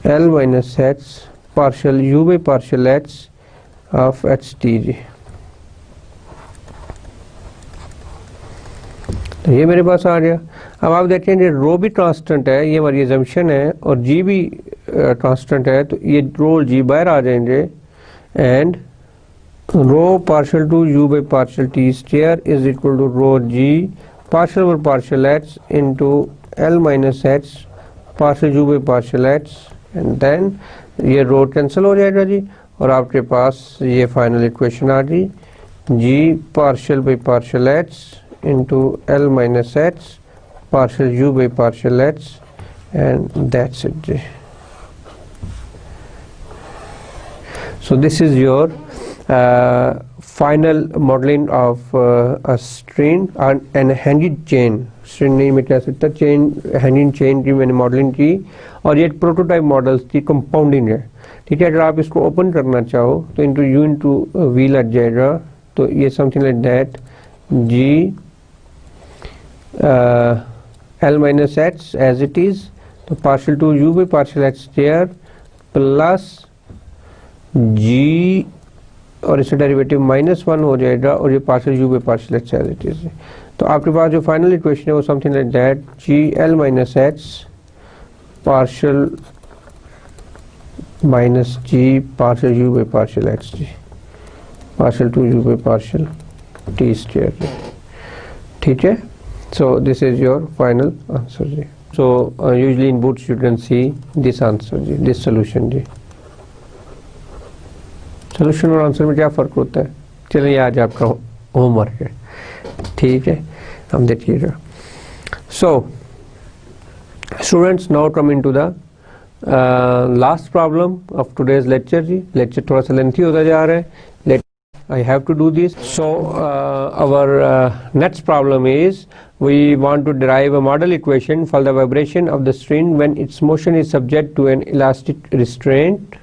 l minus h partial u by partial h of h t जी. तो ये मेरे पास आ गया. अब आप देखें ये रो भी कांस्टेंट है, ये हमारी अजम्पशन है, और जी भी कांस्टेंट है, तो ये रो जी बाहर आ जाएंगे, and rho partial to you by partial T square is equal to rho g partial over partial h into l minus h partial u by partial H, and then ये rho cancel हो जाएगा जी, और आपके पास ये final equation आ गई, G partial by partial H into L minus h partial u by partial h, and that's it. So this is your final modeling of a string and a hanging chain. String नहीं मैं कह सकता, chain, hanging chain की मैंने modelling की, और ये prototype models की कंपाउंडिंग है, ठीक है. अगर आप इसको ओपन करना चाहो तो इंटू यू इंटू वी लग जाएगा, तो ये something like that g L minus h as it is, तो partial to u by partial h there plus g, और इसका डेरिवेटिव -1 हो जाएगा, और ये partial u by partial h as it is. तो आपके पास जो फाइनल इक्वेशन है वो something like that g L minus h partial minus g partial u by partial h g partial to u by partial t square, ठीक है. So this is your final answer जी. So usually in books you can see this answer जी, this solution जी. Solution और answer में क्या फ़र्क होता है, चलिए आज आपका होमवर्क है. ठीक है, हम देखिएगा। So students, now coming to the last problem of today's lecture जी। लेक्चर थोड़ा सा लेंथी होता जा रहा है, I have to do this. So our next problem is we want to derive a model equation for the vibration of the string when its motion is subject to an elastic restraint.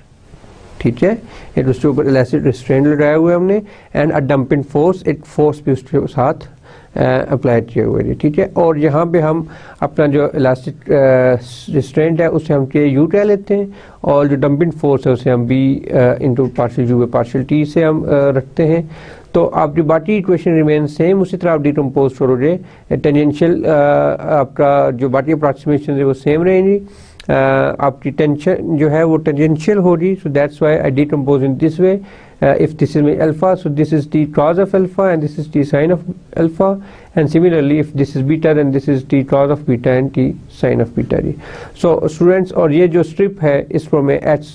ठीक है, एक उसके ऊपर elastic restraint लगाया हुआ है हमने, and a dumping force, एक फोर्स भी उसके साथ अप्लाई किए हुए हैं। ठीक है, और यहाँ पे हम अपना जो इलास्टिक रिस्ट्रेंट है उसे हम के यू कह लेते हैं, और जो डंपिंग फोर्स है उसे हम b into partial u partial t से हम रखते हैं। तो आप जो बाकी इक्वेशन रिमेन सेम, उसी तरह आप डिकम्पोज करोगे, टेंजेंशियल आपका जो बाकी अप्रॉक्सीमेशन है वो सेम रहेंगी, आपकी टेंशन जो है वो टेंजेंशियल होगी। So that's why I decompose in this way. If this is my alpha, so this is t cos of alpha and this is t sin of alpha, and similarly if this is beta then this is t cos of beta and t sin of beta जी। So students, और ये जो strip है इसको मैं h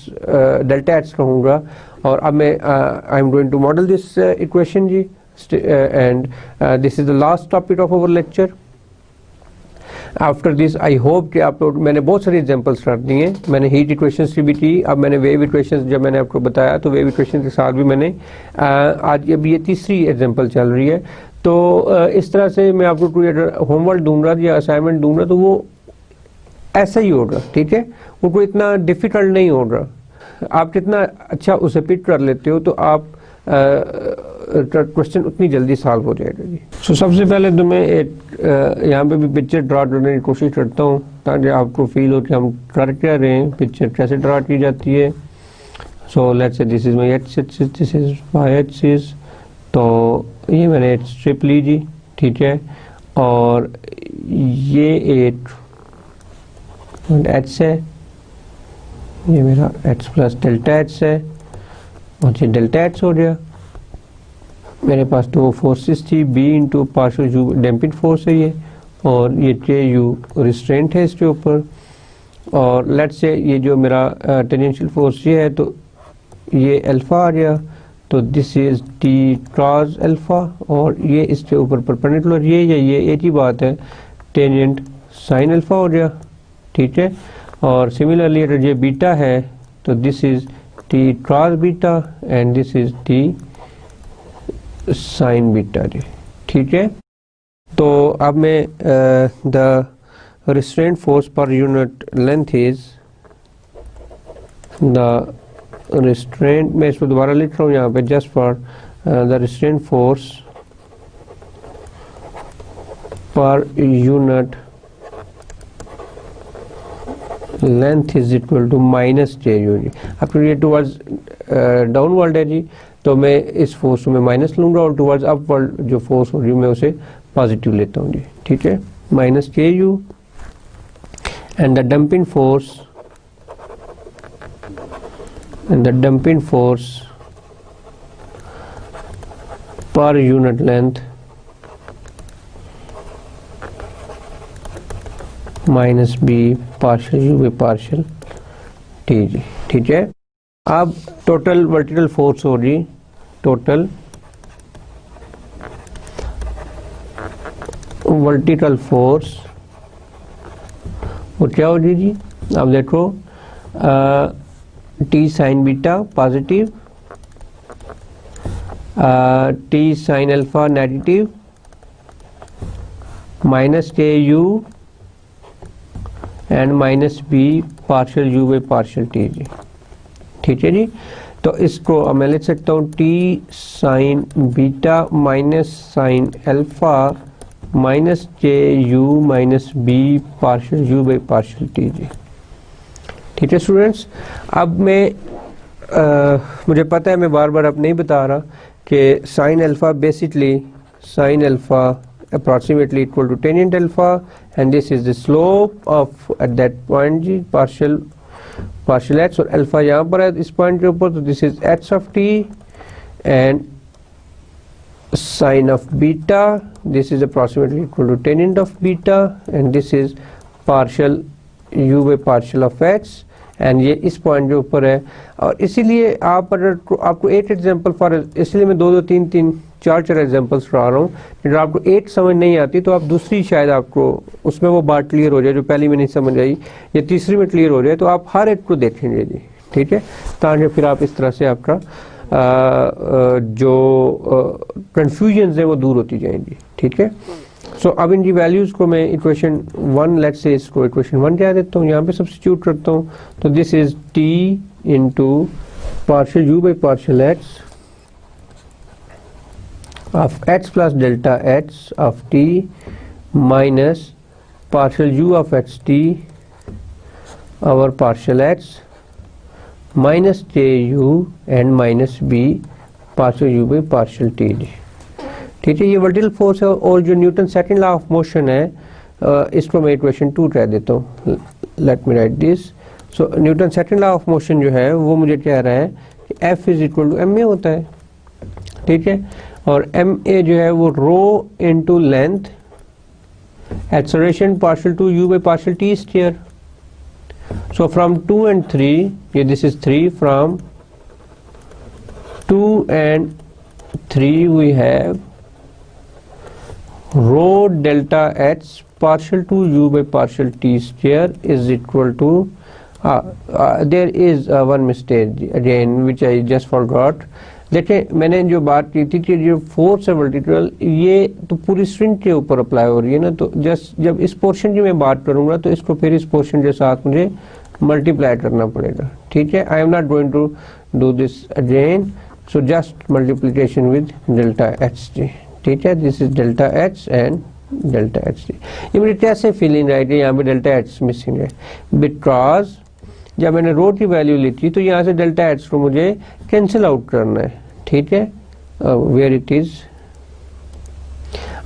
delta h कहूँगा, और अब मैं I am going to model this equation जी, and this is the last topic of our lecture. After this I hope कि आप लोग, मैंने बहुत सारी एग्जांपल्स कर दी हैं, मैंने हीट इक्वेशंस की भी की, अब मैंने वेव इक्वेशंस जब मैंने आपको बताया तो वेव इक्वेशन के साथ भी मैंने आज अब ये तीसरी एग्जांपल चल रही है। तो इस तरह से मैं आपको कोई अगर होमवर्क दूंगा या असाइनमेंट दूंगा तो वो ऐसा ही होगा। ठीक है, वो कोई इतना डिफ़िकल्ट नहीं होगा, आप कितना अच्छा उसे पिक कर लेते हो तो आप क्वेश्चन उतनी जल्दी सॉल्व हो जाएगा जी। सो सबसे पहले तो मैं एक यहाँ पे भी पिक्चर ड्रा करने की कोशिश करता हूँ ताकि आपको फील हो कि हम कर क्या रहे हैं, पिक्चर कैसे ड्रा की जाती है। So let's say this is my ex axis, this is my axis, तो ये मैंने एक स्ट्रिप ली जी। ठीक है, और ये एक एच है, ये मेरा एच प्लस डेल्टा एच है, और ये डेल्टा एच हो गया। मेरे पास दो फोर्सेस थी, b into partial u damping force है ये, और ये के यू रिस्ट्रेंट है इसके ऊपर, और लेट्स से ये जो मेरा टेंजेंशियल फोर्स ये है तो ये अल्फा आ गया, तो this is T cross alpha, और ये इसके ऊपर परपेंडिकुलर ये एक ही बात है, टेंजेंट साइन अल्फा हो गया। ठीक है, और सिमिलरली अगर ये बीटा है तो this is T cos beta and this is T sine beta जी। ठीक है, तो अब मैं the restraint force per unit length is the restraint, मैं इसको दोबारा लिख रहा हूँ यहाँ पे just for the restraint force per unit length is equal to minus J U जी। अब ये टूवर्ड्स डाउनवर्ड है जी, तो मैं इस फोर्स को मैं माइनस लूंगा और टूवर्ड्स अपवर्ड जो फोर्स होगी मैं उसे पॉजिटिव लेता हूँ जी। ठीक है, माइनस के U and the damping force per unit length minus B partial u by partial T जी। ठीक है, अब टोटल वर्टिकल फोर्स होगी, टोटल वर्टिकल फोर्स वो क्या होगी जी, अब देखो T sine beta positive, T sine alpha negative, minus के U and minus B partial u by partial T जी। ठीक है जी, तो इसको मैं लिख सकता हूँ T sine beta minus sine alpha minus के u minus B partial u by partial T जी। ठीक है स्टूडेंट्स, अब मैं मुझे पता है मैं बार बार अब नहीं बता रहा कि sine alpha basically sine alpha approximately equal to tangent alpha, and this is the slope of at that point जी partial h, और अल्फा यहाँ पर है इस पॉइंट के ऊपर, तो this is h of t and sin of beta, this is approximately equal to tangent of beta, and this is partial u by partial of h, and ये इस पॉइंट के ऊपर है। और इसीलिए आप अगर आपको 8 एग्जांपल फॉर, इसलिए मैं 2-2 3-3 4-4 एग्जांपल्स पढ़ा रहा हूँ। जब आपको 8 समझ नहीं आती तो आप दूसरी शायद आपको उसमें वो बात क्लियर हो जाए जो पहली में नहीं समझ आई, या तीसरी में क्लियर हो जाए, तो आप हर एक को देखेंगे जी, ठीक है, ताकि फिर आप इस तरह से आपका जो कंफ्यूजन है वो दूर होती जाएंगी, ठीक है। सो अब इनकी वैल्यूज को मैं इक्वेशन 1, लेट्स से इसको इक्वेशन 1 कह देता हूँ, यहाँ पे सब्स्टिट्यूट करता हूँ। तो this is t into partial u by partial x of x plus delta x of t minus partial u of xt over partial x minus ju and minus b partial u by partial t। ठीक है, ये vertical force है। और जो Newton second law of motion है इसको मैं equation 2 कह देता हूँ। Let me write this. So Newton second law of motion जो है वो मुझे कह रहा है कि F is equal to ma होता है, ठीक है। और ma जो है वो rho into length acceleration partial to u by partial t square. So from 2 and 3, ये this is 3, from 2 and 3 we have rho delta h partial to u by partial t square is equal to there is one mistake again which I just forgot। देखिए मैंने जो बात की थी कि जो force है वर्टिकल, ये तो पूरी स्ट्रिंग के ऊपर अप्लाई हो रही है ना, तो जस्ट जब इस पोर्शन की मैं बात करूंगा तो इसको फिर इस पोर्शन के साथ मुझे मल्टीप्लाई करना पड़ेगा, ठीक है। I am not going to do this again, so just multiplication with delta h t, ठीक है। This is delta H and delta h t. ये मुझे कैसे फीलिंग आई कि यहाँ पे डेल्टा एच मिसिंग है, बिकॉज जब मैंने रो की वैल्यू ली थी तो यहाँ से डेल्टा एच को मुझे कैंसिल आउट करना है, ठीक है, वेयर इट इज।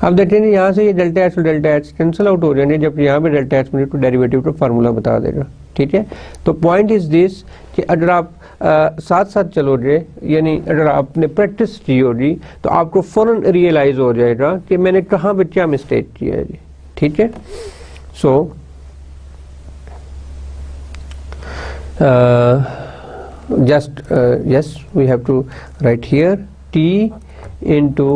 अब देखेंगे यहाँ से ये डेल्टा एच और डेल्टा एच कैंसिल आउट हो जाएंगे, जब यहाँ पे डेल्टा एच मुझे तो डेरिवेटिव का फार्मूला बता देगा, ठीक है। तो पॉइंट इज दिस कि अगर आप साथ साथ चलोगे, यानी अगर आपने प्रैक्टिस की होगी तो आपको फौरन रियलाइज हो जाएगा कि मैंने कहाँ पे क्या मिस्टेक किया है जी, ठीक है। सो just yes, we have to write here t into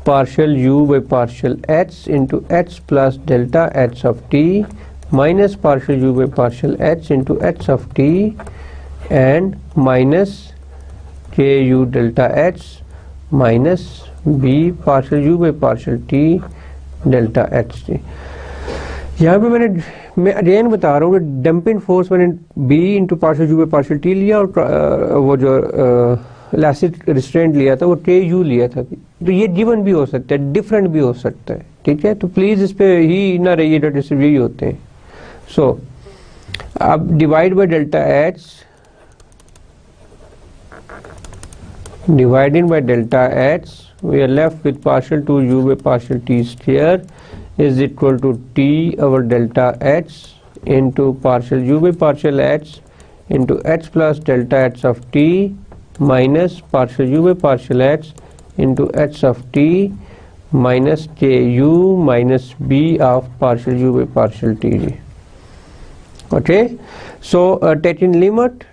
partial u by partial h into h plus delta h of t minus partial u by partial h into h of t and minus ku delta h minus b partial u by partial t delta h t। यहाँ पे मैं again बता रहा हूँ कि dumping force मैंने b into partial u by partial t लिया, और वो जो इलास्टिक रिस्ट्रेंट लिया था वो ku लिया था। तो ये गिवन भी हो सकता है, डिफरेंट भी हो सकता है, ठीक है। तो प्लीज इस पे ही ना रहिएगा जैसे यही होते हैं। सो अब divide by delta h, dividing by delta h we are left with partial to u by partial t square is equal to t over delta h into partial u by partial h into h plus delta h of t minus partial u by partial h into h of t minus ku minus b of partial u by partial t। Okay, so taking limit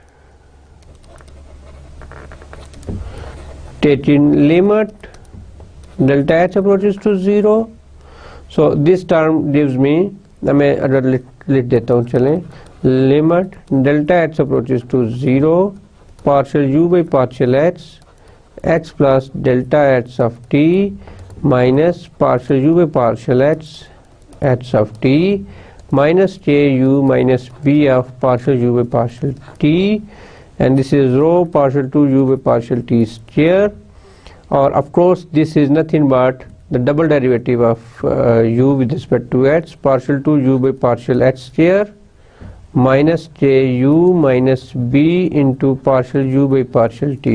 delta h approaches to 0, so this term gives me, मैं अगर लिख देता हूँ, चलें, limit delta h approaches to 0 partial u by partial h plus delta H of t minus partial u by partial h of t minus ku minus b of partial u by partial t, and this is rho partial to u by partial t square, or of course this is nothing but the double derivative of u with respect to h, partial to u by partial h square minus ku minus b into partial u by partial t.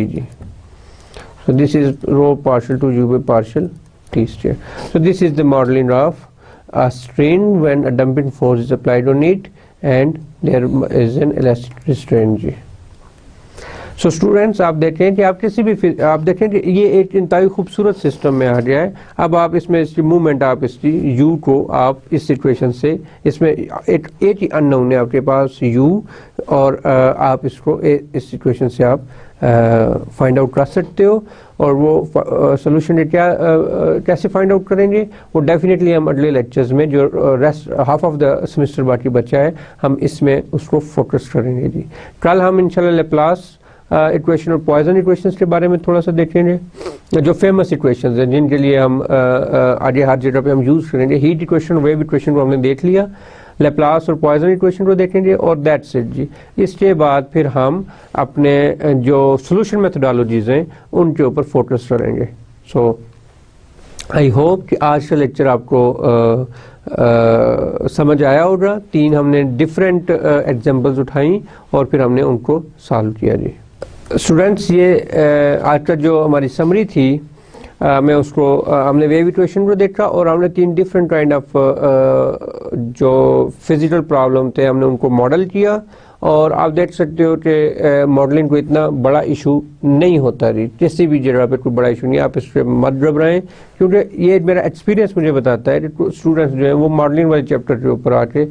So this is rho partial to u by partial t square. So this is the modeling of a string when a damping force is applied on it and there is an elastic restraint G. So students, आप देखें कि आप किसी भी आप देखें कि ये एक इंतहाई खूबसूरत सिस्टम में आ गया है। अब आप इसमें इसकी मूवमेंट, आप इसकी यू को आप इस सिचुएशन से, इसमें एक ही अननोन है आपके पास यू, और आप इसको इस सिचुएशन से आप फाइंड आउट कर सकते हो। और वो सोल्यूशन क्या कैसे फाइंड आउट करेंगे, वो डेफिनेटली हम अगले लेक्चर्स में, जो rest half of the semester बाकी बचा है, हम इसमें उसको फोकस करेंगे जी। कल हम इंशाल्लाह लेप्लास इक्वेशन और पॉइजन इक्वेशंस के बारे में थोड़ा सा देखेंगे, जो फेमस इक्वेशंस हैं जिनके लिए हम आगे हर जगह पे हम यूज़ करेंगे। हीट इक्वेशन, वेव इक्वेशन को हमने देख लिया, लेप्लास और पॉइजन इक्वेशन को देखेंगे, और दैट्स इट जी। इसके बाद फिर हम अपने जो सोल्यूशन मेथोडोलॉजीज हैं उनके ऊपर फोकस करेंगे। सो आई होप कि आज का लेक्चर आपको समझ आया होगा। 3 हमने डिफरेंट एग्जांपल्स उठाई और फिर हमने उनको सॉल्व किया जी। स्टूडेंट्स, ये आज का जो हमारी समरी थी, मैं उसको हमने वेव इक्वेशन को देखा और हमने 3 डिफरेंट काइंड ऑफ जो फिजिकल प्रॉब्लम थे हमने उनको मॉडल किया। और आप देख सकते हो कि मॉडलिंग को इतना बड़ा इशू नहीं होता जी, किसी भी जगह पे कोई बड़ा इशू नहीं। आप इस पर मत घबराएं, क्योंकि ये मेरा एक्सपीरियंस मुझे बताता है कि स्टूडेंट्स जो है वो मॉडलिंग वाले चैप्टर के ऊपर आके,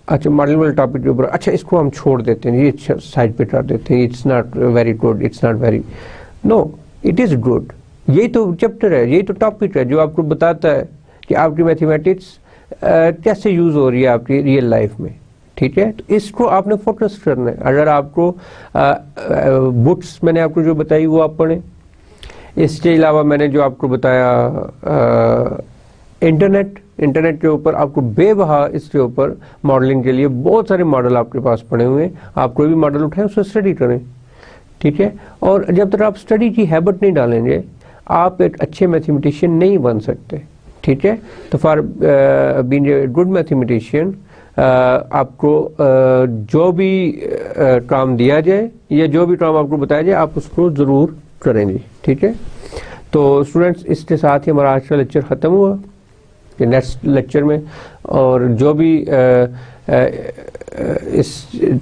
अच्छा मॉडलिंग वाले टॉपिक के ऊपर, अच्छा इसको हम छोड़ देते हैं, ये साइड पे कर देते हैं, it's not very good, it's not very, no it is good. यही तो चैप्टर है, यही तो टॉपिक है जो आपको बताता है कि आपकी मैथमेटिक्स कैसे यूज़ हो रही है आपकी रियल लाइफ में। ठीक है, तो इसको आपने फोकस करना है। अगर आपको बुक्स मैंने आपको जो बताई वो आप पढ़ें, इसके अलावा मैंने जो आपको बताया इंटरनेट के ऊपर आपको बेबहा इसके ऊपर मॉडलिंग के लिए बहुत सारे मॉडल आपके पास पड़े हुए हैं। आप कोई भी मॉडल उठाएं, उसको स्टडी करें। ठीक है, और जब तक आप स्टडी की हैबिट नहीं डालेंगे, आप एक अच्छे मैथमेटिशियन नहीं बन सकते। ठीक है, तो for being a good mathematician आपको जो भी काम दिया जाए या जो भी काम आपको बताया जाए, आप उसको ज़रूर करेंगे। ठीक है, तो स्टूडेंट्स, इसके साथ ही हमारा आज का लेक्चर ख़त्म हुआ। कि नेक्स्ट लेक्चर में और जो भी इस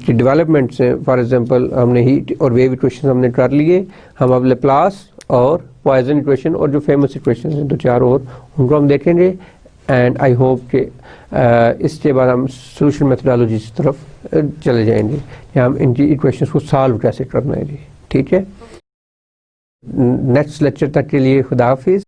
डेवलपमेंट्स हैं, फॉर एग्जांपल हमने हीट और वेव इक्वेशन हमने कर लिए, हम अब लेप्लास और पॉइजन इक्वेशन और जो फेमस इक्वेशन हैं 2-4 और, उनको हम देखेंगे। एंड आई होप कि इसके बाद हम सोल्यूशन मेथोडोलॉजी की तरफ चले जाएंगे कि हम इनकी इक्वेशंस को सॉल्व कैसे करना है जी। ठीक है, नेक्स्ट लेक्चर तक के लिए खुदा हाफिज़।